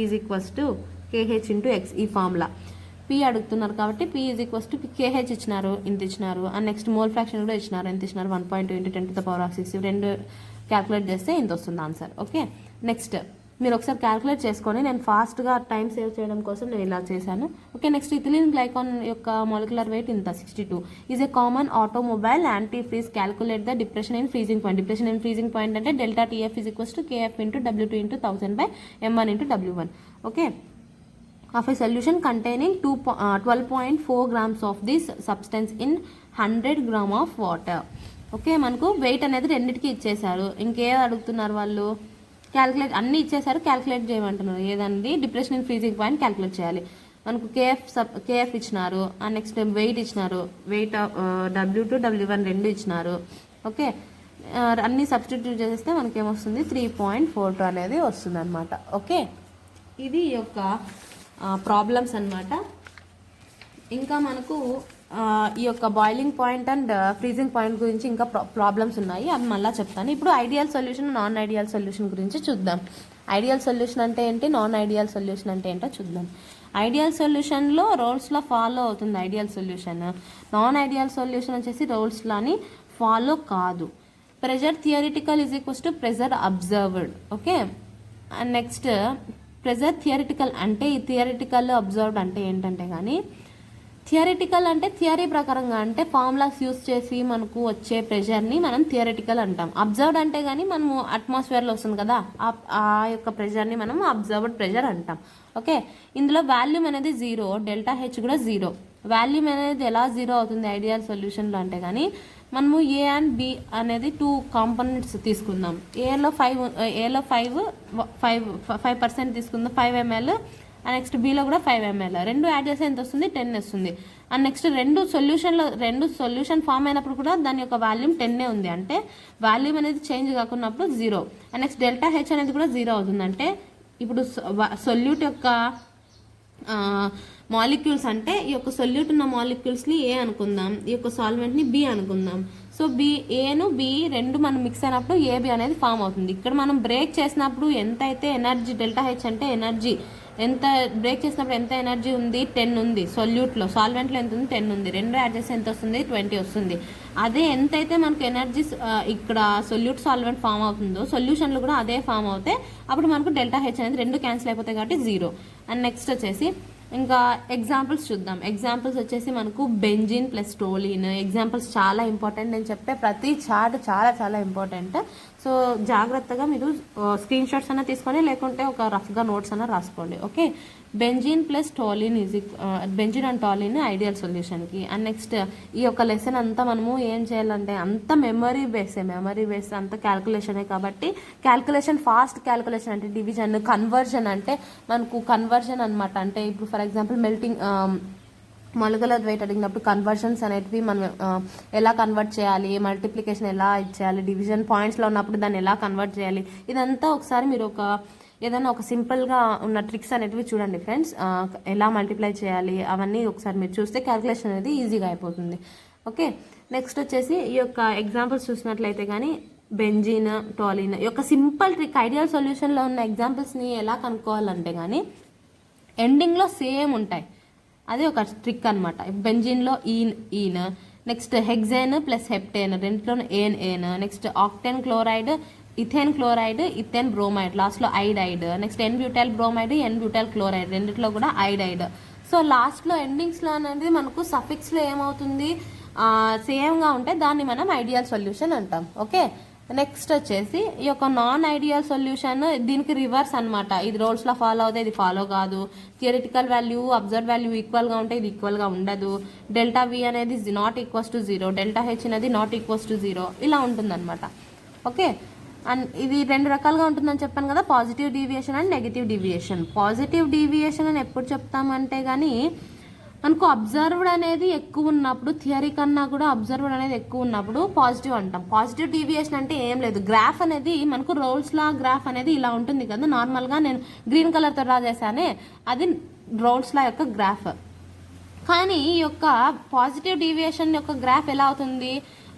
is equals to KH into X, ఈ formula P అడుగుతున్నారు కాబట్టి P is equals to KH ఇచ్చినారు, ఇంత ఇచ్చినారు. అండ్ నెక్స్ట్ మోల్ ఫ్రాక్షన్ కూడా ఇచ్చినారు, ఎంత ఇచ్చినారు 1.2 × 10⁻6. రెండు క్యాల్కులేట్ చేస్తే ఇంత వస్తుంది ఆన్సర్. ఓకే, నెక్స్ట్ మీరు ఒకసారి క్యాల్కులేట్ చేసుకొని, నేను ఫాస్ట్గా టైం సేవ్ చేయడం కోసం నేను ఇలా చేశాను. ఓకే, నెక్స్ట్ ఇథిలిన్ గ్లైకాన్ యొక్క మాలిక్యులర్ వెయిట్ ఇంత 62. Is a common automobile anti freeze. Calculate the depression in freezing point. Depression in freezing point అంటే delta TF is equals to KF × W2 × 1000/M1 × W1. Okay, of a solution containing 12.4 grams of this substance in 100 gram of water. Okay, మనకు wait అనేది రెండింటికి ఇచ్చేసారు, ఇంకే అడుగుతున్నారు వాళ్ళు, calculate అన్నీ ఇచ్చేసారు, క్యాల్కులేట్ చేయమంటున్నారు. ఏదండి depression in freezing point calculate చేయాలి. మనకు KF ఇచ్చినారు, అండ్ నెక్స్ట్ వెయిట్ ఇచ్చినారు, వెయిట్ W2 W1 రెండు ఇచ్చినారు. ఓకే, అన్నీ సబ్స్టిట్యూట్ చేసేస్తే మనకేమొస్తుంది 3.42 అనేది వస్తుంది అనమాట. ఓకే, ఇది ఈ యొక్క ప్రాబ్లమ్స్ అన్నమాట. ఇంకా మనకు ఈ యొక్క boiling point and freezing point గురించి ఇంకా ప్రాబ్లమ్స్ ఉన్నాయి, అవి మళ్ళీ చెప్తాను. ఇప్పుడు ideal solution, non ideal solution గురించి చూద్దాం. ఐడియల్ సొల్యూషన్ అంటే ఏంటి, నాన్ ఐడియల్ సొల్యూషన్ అంటే ఏంటో చూద్దాం. ఐడియల్ సొల్యూషన్లో రోల్స్లో ఫాలో అవుతుంది ideal solution. Non ideal solution వచ్చేసి రోల్స్లోని ఫాలో కాదు. Pressure theoretical is equals to pressure observed. Okay, and next pressure theoretical అంటే ఈ థియరిటికల్ అబ్జర్వ్డ్ అంటే ఏంటంటే కానీ, థియరిటికల్ అంటే థియరీ ప్రకారంగా అంటే ఫార్ములాస్ యూస్ చేసి మనకు వచ్చే ప్రెషర్ని మనం థియరిటికల్ అంటాం. అబ్జర్వ్డ్ అంటే కానీ మనము అట్మాస్ఫియర్లో వస్తుంది కదా, ఆ యొక్క ప్రెషర్ని మనం అబ్జర్వ్డ్ ప్రెషర్ అంటాం. ఓకే, ఇందులో వాల్యూమ్ అనేది 0, డెల్టా హెచ్ కూడా 0. వాల్యూమ్ అనేది ఎలా 0 అవుతుంది ఐడియల్ సొల్యూషన్లో అంటే కానీ, మనము ఏ అండ్ బి అనేది 2 కాంపోనెంట్స్ తీసుకుందాం. ఏలో 5% తీసుకుందాం, 5 ml. అండ్ నెక్స్ట్ బీలో కూడా 5 ml. రెండు యాడ్ చేస్తే ఎంత వస్తుంది, 10 వస్తుంది. అండ్ నెక్స్ట్ రెండు సొల్యూషన్ ఫామ్ అయినప్పుడు కూడా దాని యొక్క వాల్యూమ్ 10 ఉంది, అంటే వాల్యూమ్ అనేది చేంజ్ కాకున్నప్పుడు 0. అండ్ నెక్స్ట్ డెల్టా హెచ్ అనేది కూడా 0 అవుతుంది. అంటే ఇప్పుడు సొల్యూట్ యొక్క మాలిక్యూల్స్ అంటే ఈ యొక్క సొల్యూట్ ఉన్న మాలిక్యూల్స్ని ఏ అనుకుందాం, ఈ యొక్క సాల్వెంట్ని బి అనుకుందాం. సో ఏను బి రెండు మనం మిక్స్ అయినప్పుడు ఏబి అనేది ఫామ్ అవుతుంది. ఇక్కడ మనం బ్రేక్ చేసినప్పుడు ఎంత అయితే ఎనర్జీ, డెల్టా హెచ్ అంటే ఎనర్జీ, ఎంత బ్రేక్ చేసినప్పుడు ఎంత ఎనర్జీ ఉంది, 10 ఉంది. సొల్యూట్లో, సాల్వెంట్లో ఎంత ఉంది, 10 ఉంది. రెండు యాడ్ చేస్తే ఎంత వస్తుంది, 20 వస్తుంది. అదే ఎంతైతే మనకు ఎనర్జీ ఇక్కడ సొల్యూట్ సాల్వెంట్ ఫామ్ అవుతుందో సొల్యూషన్లు కూడా అదే ఫామ్ అవుతాయి. అప్పుడు మనకు డెల్టా హెచ్ అనేది రెండు క్యాన్సిల్ అయిపోతాయి కాబట్టి 0. అండ్ నెక్స్ట్ వచ్చేసి ఇంకా ఎగ్జాంపుల్స్ చూద్దాం. ఎగ్జాంపుల్స్ వచ్చేసి మనకు బెంజిన్ ప్లస్ టోలిన్. ఎగ్జాంపుల్స్ చాలా ఇంపార్టెంట్, నేను చెప్పే ప్రతి చార్ట్ చాలా చాలా ఇంపార్టెంట్. సో జాగ్రత్తగా మీరు స్క్రీన్ షాట్స్ అన్న తీసుకొని, లేకుంటే ఒక రఫ్గా నోట్స్ అన్న రాసుకోండి. Okay, benzene plus toluene benzene and toluene ideal సొల్యూషన్కి. అండ్ నెక్స్ట్ ఈ యొక్క లెసన్ అంతా మనము ఏం చేయాలంటే అంత మెమరీ బేస్ అంత క్యాల్కులేషనే కాబట్టి, క్యాల్కులేషన్ ఫాస్ట్ క్యాల్కులేషన్ అంటే డివిజన్, కన్వర్జన్ అంటే మనకు కన్వర్జన్ అనమాట. అంటే ఇప్పుడు ఫర్ ఎగ్జాంపుల్ మెల్టింగ్ మొలకల వెయిట్ అడిగినప్పుడు కన్వర్షన్స్ అనేటివి మనం ఎలా కన్వర్ట్ చేయాలి, మల్టిప్లికేషన్ ఎలా ఇచ్చేయాలి, డివిజన్ పాయింట్స్లో ఉన్నప్పుడు దాన్ని ఎలా కన్వర్ట్ చేయాలి, ఇదంతా ఒకసారి మీరు ఏదైనా ఒక సింపుల్గా ఉన్న ట్రిక్స్ అనేటివి చూడండి ఫ్రెండ్స్. ఎలా మల్టిప్లై చేయాలి అవన్నీ ఒకసారి మీరు చూస్తే క్యాల్కులేషన్ అనేది ఈజీగా అయిపోతుంది. ఓకే, నెక్స్ట్ వచ్చేసి ఈ యొక్క ఎగ్జాంపుల్స్ చూసినట్లయితే కానీ బెంజిన్, టోలిన్ ఈ యొక్క సింపుల్ ట్రిక్ ఐడియల్ సొల్యూషన్లో ఉన్న ఎగ్జాంపుల్స్ని ఎలా కనుక్కోవాలంటే కానీ ఎండింగ్లో సేమ్ ఉంటాయి. అదే ఒక ట్రిక్ అనమాట. బెంజిన్లో ene, next hexane plus heptane, రెండులో ane, next octane chloride, ethane chloride, ethane bromide, లాస్ట్లో iodide, next N butyl bromide, N butyl chloride, రెండిట్లో కూడా ఐడైడ్. సో లాస్ట్లో ఎండింగ్స్లో అనేది మనకు సఫిక్స్లో ఏమవుతుంది, సేమ్గా ఉంటే దాన్ని మనం ఐడియల్ సొల్యూషన్ అంటాం. ఓకే, నెక్స్ట్ వచ్చేసి ఈ యొక్క నాన్ ఐడియల్ సొల్యూషన్ దీనికి రివర్స్ అనమాట. ఇది రోల్స్లో ఫాలో అవుతే ఇది ఫాలో కాదు. థియరిటికల్ వాల్యూ, అబ్జర్వ్ వాల్యూ ఈక్వల్గా ఉంటే ఇది ఈక్వల్గా ఉండదు. డెల్టా వి అనేది not equals to 0, delta H అనేది నాట్ ఈక్వల్స్ టు 0, ఇలా ఉంటుందన్నమాట. ఓకే, అండ్ ఇది రెండు రకాలుగా ఉంటుందని చెప్పాను కదా, positive deviation and negative deviation. Positive deviation అని ఎప్పుడు చెప్తామంటే కానీ మనకు అబ్జర్వ్డ్ అనేది ఎక్కువ ఉన్నప్పుడు, థియరీ కన్నా కూడా అబ్జర్వ్డ్ అనేది ఎక్కువ ఉన్నప్పుడు పాజిటివ్ అంటాం. పాజిటివ్ డీవియేషన్ అంటే ఏం లేదు, గ్రాఫ్ అనేది మనకు రోల్స్లా గ్రాఫ్ అనేది ఇలా ఉంటుంది కదా, నార్మల్గా నేను గ్రీన్ కలర్తో డ్రా చేశానే అది రోల్స్లా యొక్క గ్రాఫ్. కానీ ఈ యొక్క పాజిటివ్ డీవియేషన్ యొక్క గ్రాఫ్ ఎలా అవుతుంది,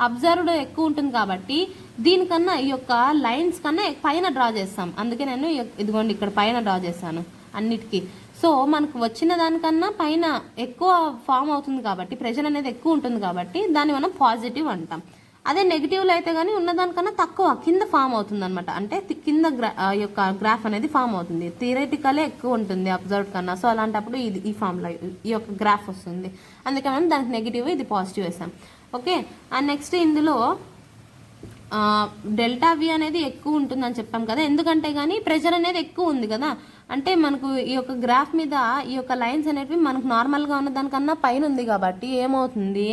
అబ్జర్వ్డ్ ఎక్కువ ఉంటుంది కాబట్టి దీనికన్నా ఈ యొక్క లైన్స్ కన్నా పైన డ్రా చేస్తాం. అందుకే నేను ఇదిగోండి ఇక్కడ పైన డ్రా చేశాను అన్నిటికీ. సో మనకు వచ్చిన దానికన్నా పైన ఎక్కువ ఫామ్ అవుతుంది కాబట్టి, ప్రెషర్ అనేది ఎక్కువ ఉంటుంది కాబట్టి దాన్ని మనం పాజిటివ్ అంటాం. అదే నెగిటివ్లో అయితే కానీ ఉన్నదానికన్నా తక్కువ కింద ఫామ్ అవుతుంది అనమాట. అంటే కింద యొక్క గ్రాఫ్ అనేది ఫామ్ అవుతుంది, థియరిటికలే ఎక్కువ ఉంటుంది అబ్జర్వ్ కన్నా. సో అలాంటప్పుడు ఈ ఫామ్లో ఈ యొక్క గ్రాఫ్ వస్తుంది. అందుకే మనం దానికి నెగిటివ్, ఇది పాజిటివ్ వేసాం. ఓకే, అండ్ నెక్స్ట్ ఇందులో డెల్టా వి అనేది ఎక్కువ ఉంటుందని చెప్పాం కదా, ఎందుకంటే కానీ ప్రెషర్ అనేది ఎక్కువ ఉంది కదా. అంటే మనకు ఈ యొక్క గ్రాఫ్ మీద ఈ యొక్క లైన్స్ అనేవి మనకు నార్మల్గా ఉన్న దానికన్నా పైన ఉంది కాబట్టి ఏమవుతుంది,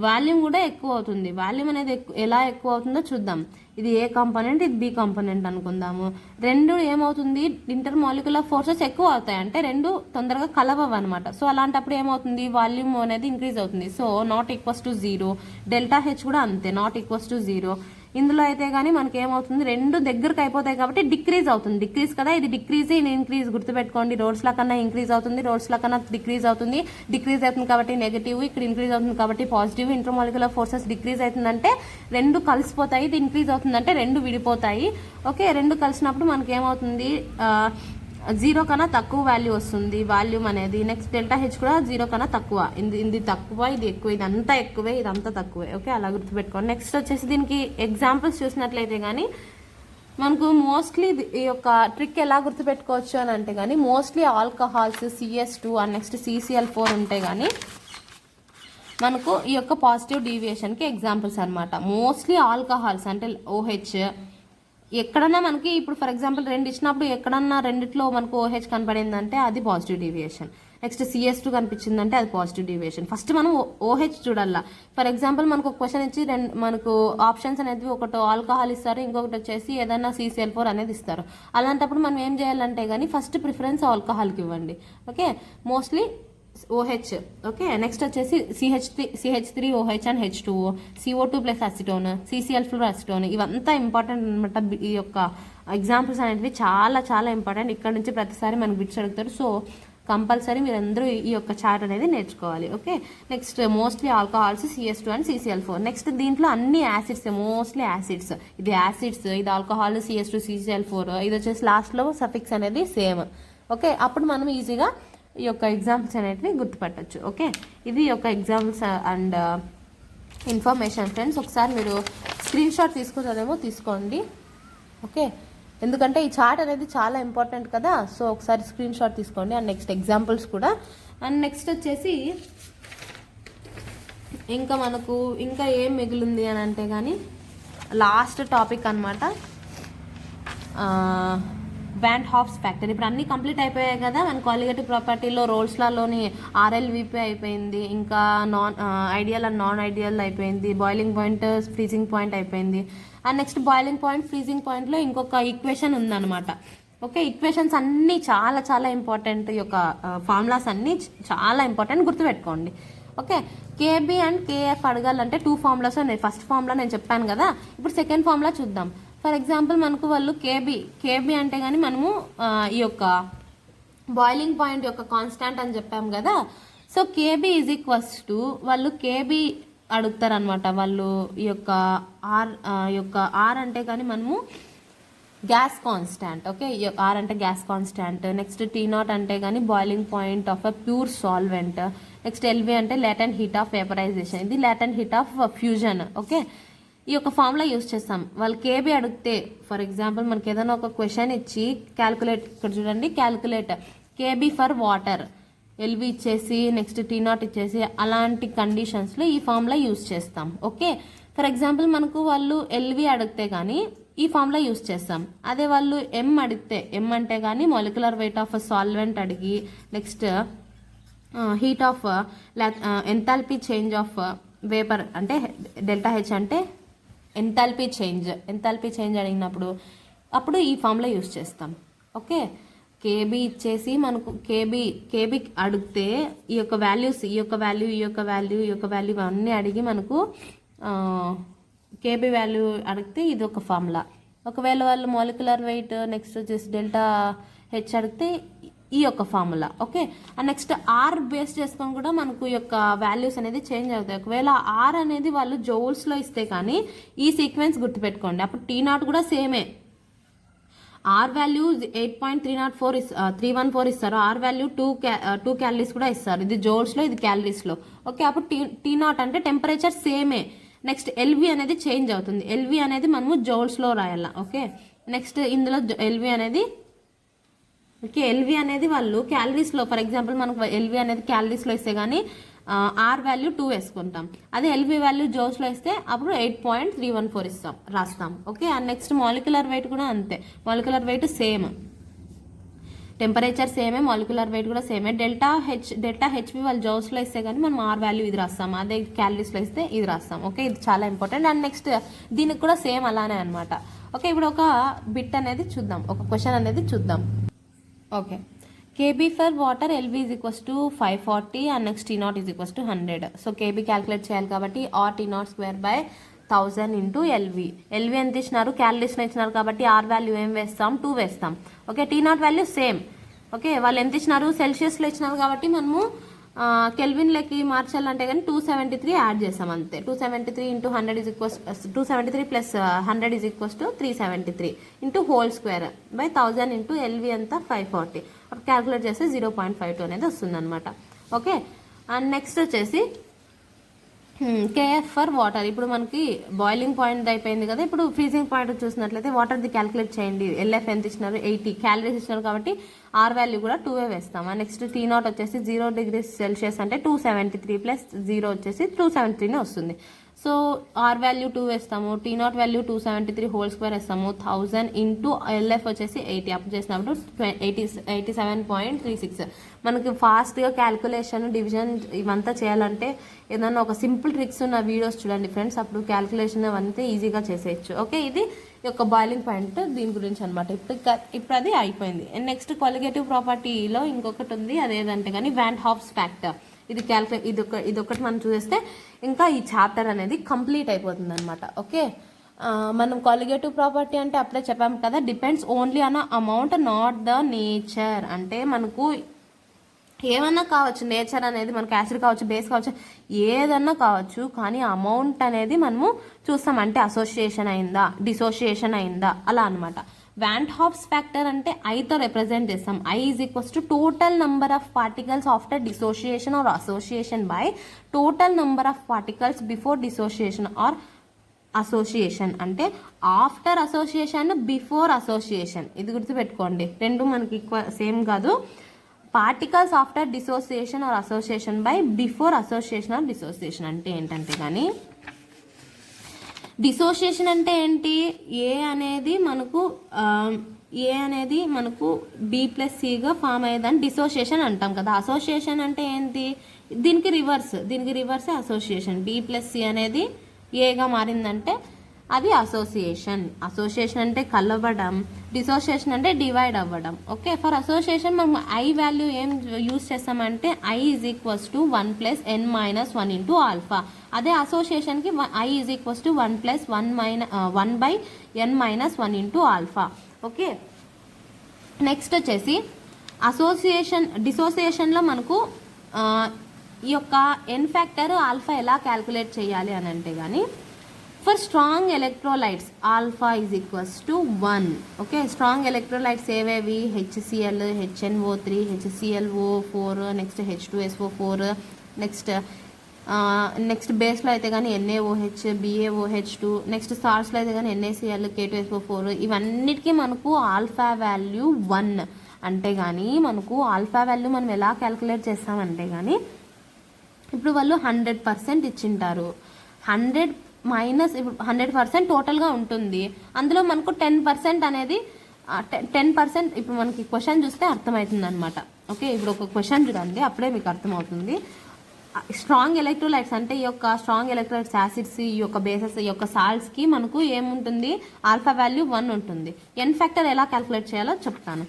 వాల్యూమ్ కూడా ఎక్కువ అవుతుంది. వాల్యూమ్ అనేది ఎలా ఎక్కువ అవుతుందో చూద్దాం. ఇది ఏ కాంపోనెంట్, ఇది బి కాంపోనెంట్ అనుకుందాము. రెండు ఏమవుతుంది, ఇంటర్ మాలిక్యులర్ ఫోర్సెస్ ఎక్కువ అవుతాయి, అంటే రెండు తొందరగా కలవవు అనమాట. సో అలాంటప్పుడు ఏమవుతుంది, వాల్యూమ్ అనేది ఇంక్రీజ్ అవుతుంది. So not equals to 0, delta H కూడా అంతే, నాట్ ఈక్వల్స్ టు 0. ఇందులో అయితే కానీ మనకి ఏమవుతుంది, రెండు దగ్గరకు అయిపోతాయి కాబట్టి డిక్రీజ్ అవుతుంది. డిక్రీజ్ కదా, ఇది డిక్రీజ్ ఇది ఇంక్రీజ్ గుర్తుపెట్టుకోండి. రోడ్స్ల కన్నా ఇంక్రీజ్ అవుతుంది, రోడ్స్ల కన్నా డిక్రీజ్ అవుతుంది. డిక్రీజ్ అవుతుంది కాబట్టి నెగిటివ్, ఇక్కడ ఇంక్రీజ్ అవుతుంది కాబట్టి పాజిటివ్. ఇంటర్మాలిక్యులర్ ఫోర్సెస్ డిక్రీజ్ అవుతుందంటే రెండు కలిసిపోతాయి, ఇది ఇంక్రీజ్ అవుతుందంటే రెండు విడిపోతాయి. ఓకే, రెండు కలిసినప్పుడు మనకి ఏమవుతుంది, 0 కన్నా తక్కువ వాల్యూ వస్తుంది వాల్యూమ్ అనేది. నెక్స్ట్ డెల్టా హెచ్ కూడా 0 కన్నా తక్కువ, ఇది తక్కువ, ఇది ఎక్కువ, ఇది అంతా ఎక్కువే, ఇది అంతా తక్కువే. ఓకే, అలా గుర్తుపెట్టుకోండి. నెక్స్ట్ వచ్చేసి దీనికి ఎగ్జాంపుల్స్ చూసినట్లయితే కానీ మనకు మోస్ట్లీ ఈ యొక్క ట్రిక్ ఎలా గుర్తుపెట్టుకోవచ్చు అని అంటే కానీ mostly alcohols CS2 and next CCl4 ఉంటాయి కానీ మనకు ఈ యొక్క పాజిటివ్ డీవియేషన్కి ఎగ్జాంపుల్స్ అనమాట. మోస్ట్లీ ఆల్కహాల్స్ అంటే OH, ఎక్కడన్నా మనకి ఇప్పుడు ఫర్ ఎగ్జాంపుల్ 2 ఇచ్చినప్పుడు ఎక్కడన్నా రెండిట్లో మనకు OH కనపడిందంటే అది పాజిటివ్ డీవియేషన్. నెక్స్ట్ CS2 కనిపించిందంటే అది పాజిటివ్ డీవియేషన్. ఫస్ట్ మనం OH చూడాలా. ఫర్ ఎగ్జాంపుల్ మనకు ఒక క్వశ్చన్ ఇచ్చి మనకు ఆప్షన్స్ అనేది ఒకటి ఆల్కహాల్ ఇస్తారు, ఇంకొకటి వచ్చేసి ఏదైనా CCl4 అనేది ఇస్తారు. అలాంటప్పుడు మనం ఏం చేయాలంటే కానీ ఫస్ట్ ప్రిఫరెన్స్ ఆల్కహాల్కి ఇవ్వండి. Okay, mostly OH. Okay, next వచ్చేసి CH3OH and H2O, CO2 plus acetone, CCl4 acetone, ఇవంతా ఇంపార్టెంట్ అనమాట. ఈ యొక్క ఎగ్జాంపుల్స్ అనేవి చాలా చాలా ఇంపార్టెంట్. ఇక్కడ నుంచి ప్రతిసారి మనకు బిట్స్ అడుగుతారు. సో కంపల్సరీ మీరు అందరూ ఈ యొక్క చార్ట్ అనేది నేర్చుకోవాలి. Okay, next mostly alcohols CS2 and CCl4. Next దీంట్లో అన్ని యాసిడ్స్, మోస్ట్లీ యాసిడ్స్. ఇది యాసిడ్స్, ఇది ఆల్కహాల్, CS2 CCl4, ఇది వచ్చేసి లాస్ట్లో సఫిక్స్ అనేది సేమ్. ఓకే, అప్పుడు మనం ఈజీగా ఈ యొక్క ఎగ్జాంపుల్స్ అనేటివి గుర్తుపట్టచ్చు. ఓకే, ఇది యొక్క ఎగ్జాంపుల్స్ అండ్ ఇన్ఫర్మేషన్ ఫ్రెండ్స్. ఒకసారి మీరు స్క్రీన్ షాట్ తీసుకుంటారేమో తీసుకోండి. ఓకే, ఎందుకంటే ఈ చార్ట్ అనేది చాలా ఇంపార్టెంట్ కదా. సో ఒకసారి స్క్రీన్ షాట్ తీసుకోండి అండ్ నెక్స్ట్ ఎగ్జాంపుల్స్ కూడా. అండ్ నెక్స్ట్ వచ్చేసి ఇంకా మనకు ఇంకా ఏం మిగిలింది అని అంటే కానీ లాస్ట్ టాపిక్ అనమాట, బ్యాండ్ హాఫ్స్ ఫ్యాక్టర్. ఇప్పుడు అన్నీ కంప్లీట్ అయిపోయాయి కదా. మన కాలిగేటివ్ ప్రాపర్టీలో రోల్స్లలోని RLVP అయిపోయింది, ఇంకా ఐడియల్ అండ్ నాన్ ఐడియల్ అయిపోయింది, బాయిలింగ్ పాయింట్ ఫ్రీజింగ్ పాయింట్ అయిపోయింది. And next boiling point freezing పాయింట్లో ఇంకొక ఈక్వేషన్ ఉందన్నమాట. ఓకే, ఈక్వేషన్స్ అన్నీ చాలా చాలా ఇంపార్టెంట్. ఈ యొక్క ఫార్ములాస్ అన్నీ చాలా ఇంపార్టెంట్, గుర్తుపెట్టుకోండి. ఓకే, KB అండ్ KF అడగాలంటే 2 ఫార్ములాస్ ఉన్నాయి. ఫస్ట్ ఫార్ములా నేను చెప్పాను కదా, ఇప్పుడు సెకండ్ ఫార్ములా చూద్దాం. ఫర్ ఎగ్జాంపుల్ మనకు వాళ్ళు KB అంటే కానీ మనము ఈ యొక్క బాయిలింగ్ పాయింట్ యొక్క కాన్స్టాంట్ అని చెప్పాం కదా. So KB is equals to వాళ్ళు KB అడుగుతారనమాట. వాళ్ళు ఈ యొక్క R అంటే కానీ మనము గ్యాస్ కాన్స్టాంట్. ఓకే, R అంటే గ్యాస్ కాన్స్టాంట్. నెక్స్ట్ T0 అంటే కానీ boiling point of a pure solvent. Next LV అంటే లేటెంట్ హీట్ ఆఫ్ వేపరైజేషన్, ఇది latent heat of fusion. Okay, ఈ యొక్క ఫార్ములా యూజ్ చేస్తాం. వాళ్ళు KB అడిగితే ఫర్ ఎగ్జాంపుల్ మనకి ఏదైనా ఒక క్వశ్చన్ ఇచ్చి క్యాల్కులేట్, ఇక్కడ చూడండి calculate KB for water, LV ఇచ్చేసి నెక్స్ట్ T0 ఇచ్చేసి అలాంటి కండిషన్స్లో ఈ ఫార్ములా యూజ్ చేస్తాం. ఓకే, ఫర్ ఎగ్జాంపుల్ మనకు వాళ్ళు LV అడిగితే కానీ ఈ ఫార్ములా యూజ్ చేస్తాం. అదే వాళ్ళు M అడిగితే, M అంటే కానీ మాలిక్యులర్ వెయిట్ ఆఫ్ సాల్వెంట్ అడిగి next heat of enthalpy change of vapour అంటే డెల్టా H అంటే ఎంథాల్పీ చేంజ్ అడిగినప్పుడు అప్పుడు ఈ ఫార్ములా యూజ్ చేస్తాం. ఓకే, KB ఇచ్చేసి మనకు KB అడిగితే ఈ యొక్క వాల్యూస్, ఈ యొక్క వాల్యూ అన్నీ అడిగి మనకు KB వాల్యూ అడిగితే ఇది ఒక ఫార్ములా. ఒకవేళ వాళ్ళు మాలిక్యులర్ వెయిట్ నెక్స్ట్ వచ్చేసి డెల్టా H అడిగితే ఈ యొక్క formula. Okay, and next R base చేసుకొని కూడా మనకు ఈ యొక్క వాల్యూస్ అనేది చేంజ్ అవుతాయి. ఒకవేళ R అనేది వాళ్ళు జౌల్స్లో ఇస్తే కానీ ఈ సీక్వెన్స్ గుర్తుపెట్టుకోండి. అప్పుడు T0 కూడా సేమే. R వాల్యూ 8.314 ఇస్తారు, R వాల్యూ 2 క్యాలరీస్ కూడా ఇస్తారు. ఇది జౌల్స్లో, ఇది క్యాలరీస్లో. ఓకే, అప్పుడు T0 అంటే టెంపరేచర్ సేమే. నెక్స్ట్ LV అనేది చేంజ్ అవుతుంది. LV అనేది మనము జౌల్స్లో రాయాల. ఓకే, నెక్స్ట్ ఇందులో LV అనేది ఓకే, LV అనేది వాళ్ళు క్యాలరీస్లో, ఫర్ ఎగ్జాంపుల్ మనకు LV అనేది క్యాలరీస్లో ఇస్తే కానీ R వాల్యూ 2 వేసుకుంటాం. అదే LV వాల్యూ జౌల్స్లో ఇస్తే అప్పుడు 8.314 రాస్తాం. Okay, and next molecular weight కూడా అంతే. మాలిక్యులర్ వెయిట్ సేమ్, టెంపరేచర్ సేమే, మాలిక్యులర్ వెయిట్ కూడా సేమే. డెల్టా హెచ్వి వాళ్ళు జౌల్స్లో ఇస్తే కానీ మనం R వాల్యూ ఇది రాస్తాం, అదే క్యాలరీస్లో ఇస్తే ఇది రాస్తాం. ఓకే, ఇది చాలా ఇంపార్టెంట్. అండ్ నెక్స్ట్ దీనికి కూడా సేమ్ అలానే అనమాట. ఓకే, ఇప్పుడు ఒక బిట్ అనేది చూద్దాం, ఒక క్వశ్చన్ అనేది చూద్దాం. Okay, KB for water LV is equals to 540 and next T0 is equals to 100. So KB calculate చేయాలి కాబట్టి R T0 square by 1000 into LV. LV ఎంత ఇచ్చినారు, క్యాలరీస్లో ఇచ్చినారు కాబట్టి ఆర్ వాల్యూ ఏం వేస్తాం, 2 వేస్తాం. Okay, T nought value same. Okay, వాళ్ళు ఎంత ఇచ్చినారు, సెల్సియస్లో ఇచ్చినారు కాబట్టి మనము కెల్విన్లకి మార్చాలంటే కానీ 273 యాడ్ చేస్తాం అంతే. 273 into 100 is equals 273 plus 100 is equals to 373 into whole square by 1000 into LV అంతా 540. అప్పుడు క్యాలిక్యులేట్ చేస్తే 0.52 అనేది వస్తుంది అనమాట. ఓకే, అండ్ నెక్స్ట్ వచ్చేసి కేఎఫ్ ఫర్ వాటర్. ఇప్పుడు మనకి బాయిలింగ్ పాయింట్ అయిపోయింది కదా, ఇప్పుడు ఫ్రీజింగ్ పాయింట్ చూసినట్లయితే వాటర్ది క్యాలిక్యులేట్ చేయండి. ఎల్ఎఫ్ ఎంత ఇచ్చినారు, 80 క్యాలరీస్ ఇచ్చినారు కాబట్టి ఆర్ వాల్యూ కూడా 2 వేస్తాం. నెక్స్ట్ టీ నాట్ వచ్చేసి 0 డిగ్రీస్ సెల్సియస్ అంటే 273 ప్లస్ 0 వచ్చేసి 273 వస్తుంది. సో ఆర్ వాల్యూ 2 వేస్తాము, T nought value 273 whole square వేస్తాము. 1000 ఇంటూ ఎల్ఎఫ్ వచ్చేసి 80 అప్ చేసినప్పుడు 87.36. మనకి ఫాస్ట్గా క్యాల్కులేషన్ డివిజన్ ఇవంతా చేయాలంటే ఏదన్నా ఒక సింపుల్ ట్రిక్స్ ఉన్న వీడియోస్ చూడండి ఫ్రెండ్స్, అప్పుడు క్యాల్కులేషన్ అవంతా ఈజీగా చేసేయచ్చు. ఓకే, ఇది యొక్క బాయిలింగ్ పాయింట్ దీని గురించి అనమాట. ఇప్పుడు అది అయిపోయింది. నెక్స్ట్ కొలిగేటివ్ ప్రాపర్టీలో ఇంకొకటి ఉంది, అదేదంటే కానీ వాన్ హాఫ్స్ ఫ్యాక్టర్. ఇది ఇదొకటి మనం చూస్తే ఇంకా ఈ చాప్టర్ అనేది కంప్లీట్ అయిపోతుంది అనమాట. ఓకే, మనం కొలిగేటివ్ ప్రాపర్టీ అంటే అప్పుడే చెప్పాము కదా, depends only on amount not the nature. అంటే మనకు ఏమన్నా కావచ్చు, నేచర్ అనేది మనకు యాసిడ్ కావచ్చు, బేస్ కావచ్చు, ఏదన్నా కావచ్చు, కానీ అమౌంట్ అనేది మనము చూస్తాం అంటే అసోసియేషన్ అయిందా, డిసోసియేషన్ అయిందా, అలా అనమాట. వాన్ హాఫ్స్ ఫ్యాక్టర్ అంటే ఐతో రిప్రజెంట్ చేస్తాం. I is equals to total number of particles after dissociation or association by total number of particles before dissociation or association. అంటే ఆఫ్టర్ అసోసియేషన్, బిఫోర్ అసోసియేషన్. ఇది గుర్తుపెట్టుకోండి, రెండు మనకి సేమ్ కాదు. Particles after dissociation or association by before association or dissociation అంటే ఏంటంటే కానీ, dissociation అంటే ఏంటి, ఏ అనేది మనకు బి ప్లస్ సిగా ఫామ్ అయ్యేదాన్ని డిసోసియేషన్ అంటాం కదా. అసోసియేషన్ అంటే ఏంటి, దీనికి రివర్సే అసోసియేషన్. బి ప్లస్ సి అనేది ఏగా మారిందంటే అది అసోసియేషన్. అసోసియేషన్ అంటే కలవడం, డిసోసియేషన్ అంటే డివైడ్ అవ్వడం. ఓకే, ఫర్ అసోసియేషన్ మనం ఐ వాల్యూ ఏం యూజ్ చేస్తామంటే I is equals to 1 plus n minus 1 into alpha. అదే అసోసియేషన్కి I is equals to 1 plus 1 by n minus 1 into alpha. Okay, next వచ్చేసి డిసోసియేషన్లో మనకు ఈ యొక్క ఎన్ ఫ్యాక్టర్ ఆల్ఫా ఎలా క్యాల్కులేట్ చేయాలి అని అంటే కానీ, for strong electrolytes alpha is equals to 1. Okay, strong electrolytes ఏవేవి, HCl, HNO3, HClO4, next H2SO4, next బేస్లో అయితే కానీ NaOH, BaOH2, నెక్స్ట్ సాల్ట్స్లో అయితే కానీ NaCl, K2SO4. ఇవన్నిటికీ మనకు ఆల్ఫా వాల్యూ 1 అంటే కానీ మనకు ఆల్ఫా వాల్యూ మనం ఎలా క్యాల్కులేట్ చేస్తామంటే కానీ, ఇప్పుడు వాళ్ళు 100% ఇచ్చింటారు. 100 మైనస్ ఇప్పుడు 100% టోటల్గా ఉంటుంది. అందులో మనకు 10% అనేది 10% ఇప్పుడు మనకి క్వశ్చన్ చూస్తే అర్థమవుతుంది అనమాట. ఓకే, ఇప్పుడు ఒక క్వశ్చన్ చూడండి, అప్పుడే మీకు అర్థమవుతుంది. స్ట్రాంగ్ ఎలక్ట్రోలైట్స్ అంటే ఈ యొక్క స్ట్రాంగ్ ఎలక్ట్రోలైట్స్ యాసిడ్స్, ఈ యొక్క బేసెస్, ఈ యొక్క సాల్ట్స్కి మనకు ఏముంటుంది, ఆల్ఫా వాల్యూ 1 ఉంటుంది. ఎన్ ఫ్యాక్టర్ ఎలా క్యాల్కులేట్ చేయాలో చెప్తాను.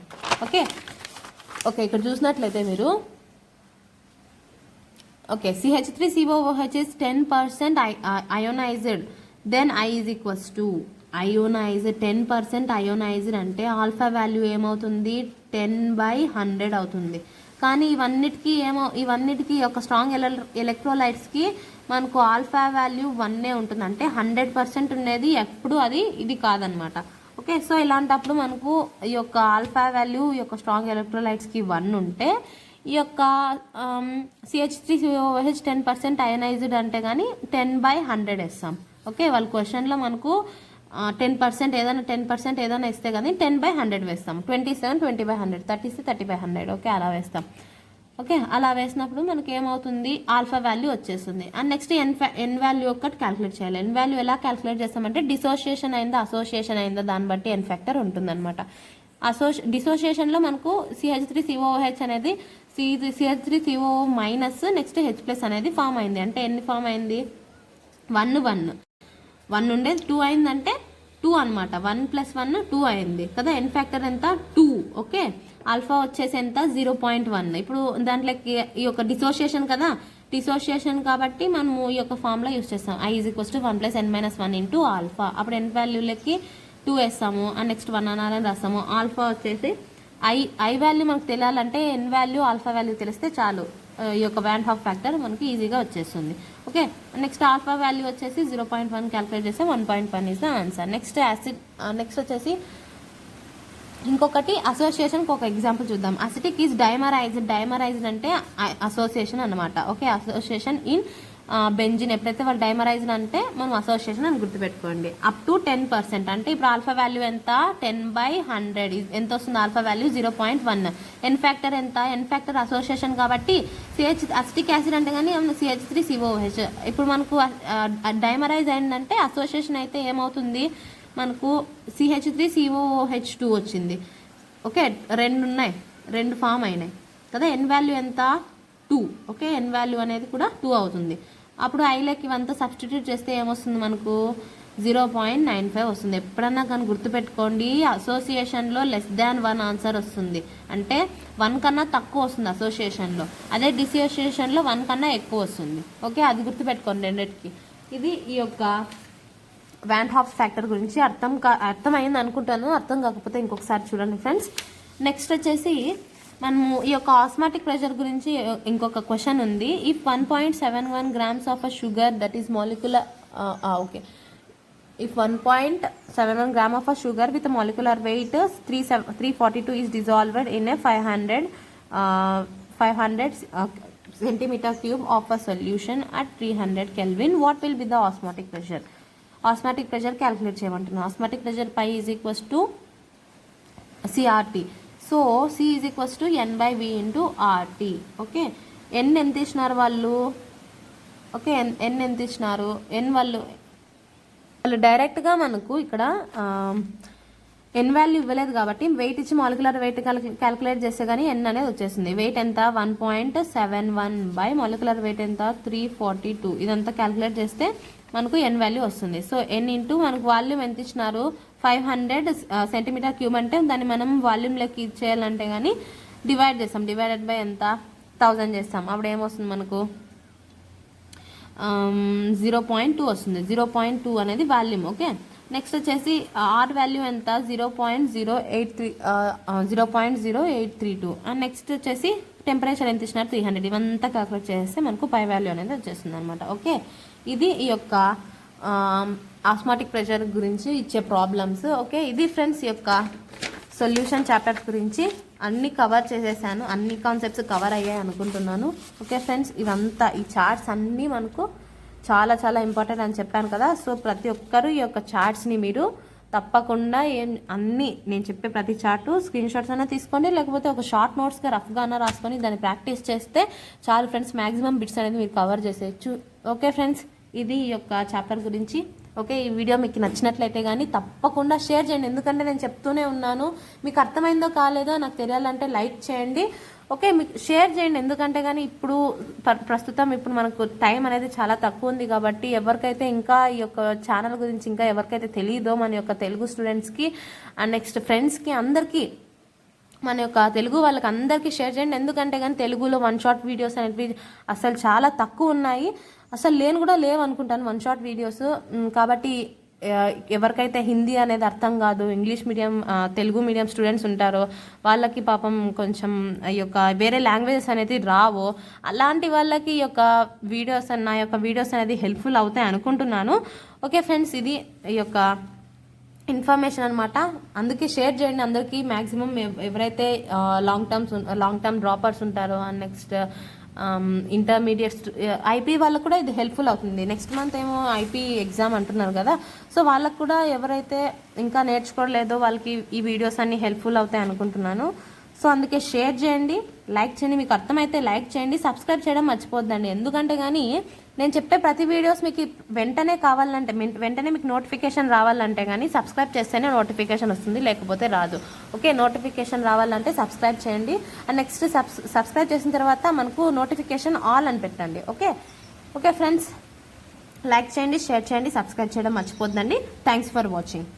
ఓకే, ఇక్కడ చూసినట్లయితే మీరు okay, CH3COOH is 10% ionized, then I is equals to ionized 10% ionized అంటే ఆల్ఫా వాల్యూ ఏమవుతుంది, 10/100 అవుతుంది. కానీ ఇవన్నిటికీ ఒక స్ట్రాంగ్ ఎలక్ట్రోలైట్స్కి మనకు ఆల్ఫా వాల్యూ 1 ఉంటుంది. అంటే 100% ఉండేది ఎప్పుడు ఇది కాదనమాట. ఓకే, సో ఇలాంటప్పుడు మనకు ఈ యొక్క ఆల్ఫా వాల్యూ ఈ యొక్క స్ట్రాంగ్ ఎలక్ట్రోలైట్స్కి 1 ఉంటే, ఈ యొక్క CH3COOH 10% అయనైజ్డ్ అంటే కానీ 10/100 వేస్తాం. ఓకే, వాళ్ళ క్వశ్చన్లో మనకు 10% ఏదైనా ఇస్తే కానీ 10/100 వేస్తాం. 27 20/100, 30 30/100. ఓకే, అలా వేస్తాం. ఓకే, అలా వేసినప్పుడు మనకి ఏమవుతుంది, ఆల్ఫా వాల్యూ వచ్చేస్తుంది. అండ్ నెక్స్ట్ ఎన్ వాల్యూ ఒక్కటి క్యాల్కులేట్ చేయాలి. ఎన్ వాల్యూ ఎలా క్యాల్కులేట్ చేస్తామంటే డిసోసియేషన్ అయిందా అసోసియేషన్ అయిందా దాన్ని బట్టి ఎన్ ఫ్యాక్టర్ ఉంటుందన్నమాట. డిసోసియేషన్లో మనకు CH3COOH అనేది CH3CO మైనస్ నెక్స్ట్ H+ అనేది ఫామ్ అయింది. అంటే ఎన్ని ఫామ్ అయింది, 1 ఉండేది 2 అయిందంటే 2 అనమాట. 1 + 1 2 అయింది కదా. ఎన్ ఫ్యాక్టర్ ఎంత 2. ఓకే, ఆల్ఫా వచ్చేసి ఎంత 0.1. ఇప్పుడు దాంట్లోకి ఈ యొక్క డిసోసియేషన్ కదా, డిసోసియేషన్ కాబట్టి మనము ఈ యొక్క ఫార్ములా యూస్ చేస్తాం. I = 1 + n - 1 into alpha. అప్పుడు n వాల్యూలకి 2 వేస్తాము అండ్ నెక్స్ట్ 1 అనాలని రాస్తాము. ఆల్ఫా వచ్చేసి ఐ వాల్యూ మనకు తెలియాలంటే n వాల్యూ ఆల్ఫా వాల్యూ తెలిస్తే చాలు, ఈ యొక్క వ్యాన్ హాఫ్ ఫ్యాక్టర్ మనకి ఈజీగా వచ్చేస్తుంది. ఓకే, నెక్స్ట్ ఆల్ఫా వాల్యూ వచ్చేసి 0.1 క్యాలిక్యులేట్ చేస్తే 1.1 ఈజ్ ద ఆన్సర్. నెక్స్ట్ వచ్చేసి ఇంకొకటి అసోసియేషన్కి ఒక ఎగ్జాంపుల్ చూద్దాం. అసిటిక్ ఈజ్ డైమరైజ్డ్ అంటే అసోసియేషన్ అనమాట. Okay, association in benzene. ఎప్పుడైతే వాళ్ళు డైమరైజ్డ్ అంటే మనం అసోసియేషన్ అని గుర్తుపెట్టుకోండి. అప్ టు 10% అంటే ఇప్పుడు ఆల్ఫా వాల్యూ ఎంత 10/100 ఎంత వస్తుంది ఆల్ఫా వాల్యూ 0.1. ఎన్ ఫ్యాక్టర్ ఎంత, ఎన్ ఫ్యాక్టర్ అసోసియేషన్ కాబట్టి అసిటిక్ యాసిడ్ అంటే కానీ CH3COOH. ఇప్పుడు మనకు డైమరైజ్ అయిందంటే అసోసియేషన్ అయితే ఏమవుతుంది మనకు CH3COOH2 వచ్చింది. ఓకే, 2 ఉన్నాయి, 2 ఫామ్ అయినాయి కదా. ఎన్ వాల్యూ ఎంత 2. ఓకే, ఎన్ వాల్యూ అనేది కూడా 2 అవుతుంది. అప్పుడు ఐలకి ఇవంతా సబ్స్టిట్యూట్ చేస్తే ఏమొస్తుంది మనకు 0.95 వస్తుంది. ఎప్పుడన్నా కానీ గుర్తుపెట్టుకోండి, అసోసియేషన్లో <1 ఆన్సర్ వస్తుంది, అంటే 1 కన్నా తక్కువ వస్తుంది అసోసియేషన్లో. అదే డిసోసియేషన్లో 1 కన్నా ఎక్కువ వస్తుంది. ఓకే, అది గుర్తుపెట్టుకోండి రెండింటికి. ఇది ఈ యొక్క వ్యాన్ హాఫ్ ఫ్యాక్టర్ గురించి అర్థమైంది అనుకుంటాను. అర్థం కాకపోతే ఇంకొకసారి చూడండి ఫ్రెండ్స్. నెక్స్ట్ వచ్చేసి మనము ఈ యొక్క ఆస్మాటిక్ ప్రెషర్ గురించి ఇంకొక క్వశ్చన్ ఉంది. If 1.71 grams of a sugar that is molecular okay if 1.71 gram of a sugar with a molecular weight 342 is dissolved in a 500 centimeter cube of a solution at 300 Kelvin, what will be the osmotic pressure? Osmotic pressure calculate చేయమంటున్నాను. osmotic pressure pi is equals to CRT. So C is equals to N/V into RT. Okay, N ఎంత ఇచ్చినారు వాళ్ళు? Okay, N ఎంత ఇచ్చినారు? N వాళ్ళు డైరెక్ట్గా మనకు ఇక్కడ ఎన్ value ఇవ్వలేదు కాబట్టి వెయిట్ ఇచ్చి మాలిక్యులర్ వెయిట్ క్యాలిక్యులేట్ చేస్తే కానీ ఎన్ అనేది వచ్చేసింది. వెయిట్ ఎంత 1.71 బై మాలిక్యులర్ వెయిట్ ఎంత 342. ఇదంతా క్యాలిక్యులేట్ చేస్తే మనకు ఎన్ వాల్యూ వస్తుంది. సో ఎన్ ఇంటూ మనకు వాల్యూమ్ ఎంత ఇచ్చినారు 500 సెంటీమీటర్ క్యూబ్ అంటే దాన్ని మనం వాల్యూమ్లోకి ఇచ్చేయాలంటే కానీ డివైడ్ చేస్తాం. డివైడెడ్ బై ఎంత 1000 చేస్తాం. అప్పుడు ఏమొస్తుంది మనకు 0.2 వస్తుంది. 0.2 అనేది వాల్యూమ్. ఓకే, నెక్స్ట్ వచ్చేసి ఆర్ వాల్యూ ఎంత 0.082 అండ్ నెక్స్ట్ వచ్చేసి టెంపరేచర్ ఎంత ఇచ్చినారు 300. ఇవంతా క్యాల్కులేట్ చేస్తే మనకు పై వాల్యూ అనేది వచ్చేస్తుంది అనమాట. ఓకే, ఇది ఈ యొక్క ఆస్మాటిక్ ప్రెషర్ గురించి ఇచ్చే ప్రాబ్లమ్స్. ఓకే, ఇది ఫ్రెండ్స్ ఈ యొక్క సొల్యూషన్ చాప్టర్ గురించి అన్ని కవర్ చేసేసాను. అన్ని కాన్సెప్ట్స్ కవర్ అయ్యాయి అనుకుంటున్నాను. ఓకే ఫ్రెండ్స్, ఇవంతా ఈ చార్ట్స్ అన్నీ మనకు చాలా చాలా ఇంపార్టెంట్ అని చెప్పాను కదా. సో ప్రతి ఒక్కరు ఈ యొక్క చార్ట్స్ని మీరు తప్పకుండా అన్నీ నేను చెప్పే ప్రతి చార్టు స్క్రీన్ షాట్స్ అయినా తీసుకోండి, లేకపోతే ఒక షార్ట్ నోట్స్గా రఫ్గా అయినా రాసుకొని దాన్ని ప్రాక్టీస్ చేస్తే చాలు ఫ్రెండ్స్. మ్యాక్సిమం బిట్స్ అనేది మీరు కవర్ చేసేయచ్చు. ఓకే ఫ్రెండ్స్, ఇది ఈ యొక్క చాప్టర్ గురించి. ఓకే, ఈ వీడియో మీకు నచ్చినట్లయితే కానీ తప్పకుండా షేర్ చేయండి, ఎందుకంటే నేను చెప్తూనే ఉన్నాను. మీకు అర్థమైందో కాలేదో నాకు తెలియాలంటే లైక్ చేయండి. ఓకే, మీకు షేర్ చేయండి, ఎందుకంటే కానీ ఇప్పుడు ప్రస్తుతం మనకు టైం అనేది చాలా తక్కువ ఉంది కాబట్టి ఎవరికైతే ఇంకా ఈ యొక్క ఛానల్ గురించి ఇంకా ఎవరికైతే తెలియదో మన యొక్క తెలుగు స్టూడెంట్స్కి అండ్ నెక్స్ట్ ఫ్రెండ్స్కి అందరికీ మన యొక్క తెలుగు వాళ్ళకి అందరికీ షేర్ చేయండి. ఎందుకంటే కానీ తెలుగులో 1 షాట్ వీడియోస్ అనేవి అసలు చాలా తక్కువ ఉన్నాయి, అసలు కూడా లేవు అనుకుంటాను 1 షాట్ వీడియోస్. కాబట్టి ఎవరికైతే హిందీ అనేది అర్థం కాదు, English medium Telugu medium students ఉంటారో వాళ్ళకి పాపం కొంచెం ఈ యొక్క వేరే లాంగ్వేజెస్ అనేది రావో అలాంటి వాళ్ళకి ఈ యొక్క వీడియోస్ నా యొక్క వీడియోస్ అనేది హెల్ప్ఫుల్ అవుతాయి అనుకుంటున్నాను. ఓకే ఫ్రెండ్స్, ఇది ఈ యొక్క ఇన్ఫర్మేషన్ అనమాట. అందుకే షేర్ చేయండి అందరికీ. మ్యాక్సిమం ఎవరైతే లాంగ్ టర్మ్ డ్రాపర్స్ ఉంటారో అండ్ నెక్స్ట్ ఇంటర్మీడియట్ ఐపీ వాళ్ళకు కూడా ఇది హెల్ప్ఫుల్ అవుతుంది. నెక్స్ట్ మంత్ ఏమో ఐపీ ఎగ్జామ్ అంటున్నారు కదా, సో వాళ్ళకు కూడా ఎవరైతే ఇంకా నేర్చుకోలేదో వాళ్ళకి ఈ వీడియోస్ అన్నీ హెల్ప్ఫుల్ అవుతాయి అనుకుంటున్నాను. సో అందుకే షేర్ చేయండి, లైక్ చేయండి, మీకు అర్థమైతే లైక్ చేయండి, సబ్స్క్రైబ్ చేయడం మర్చిపోద్దండి. ఎందుకంటే కానీ నేను చెప్పే ప్రతి వీడియోస్ మీకు వెంటనే కావాలంటే వెంటనే మీకు నోటిఫికేషన్ రావాలంటే కానీ సబ్స్క్రైబ్ చేస్తేనే నోటిఫికేషన్ వస్తుంది, లేకపోతే రాదు. ఓకే, నోటిఫికేషన్ రావాలంటే సబ్స్క్రైబ్ చేయండి అండ్ నెక్స్ట్ సబ్స్క్రైబ్ చేసిన తర్వాత మనకు నోటిఫికేషన్ ఆల్ అని పెట్టండి. ఓకే ఫ్రెండ్స్, లైక్ చేయండి, షేర్ చేయండి, సబ్స్క్రైబ్ చేయడం మర్చిపోద్దండి. Thanks for watching.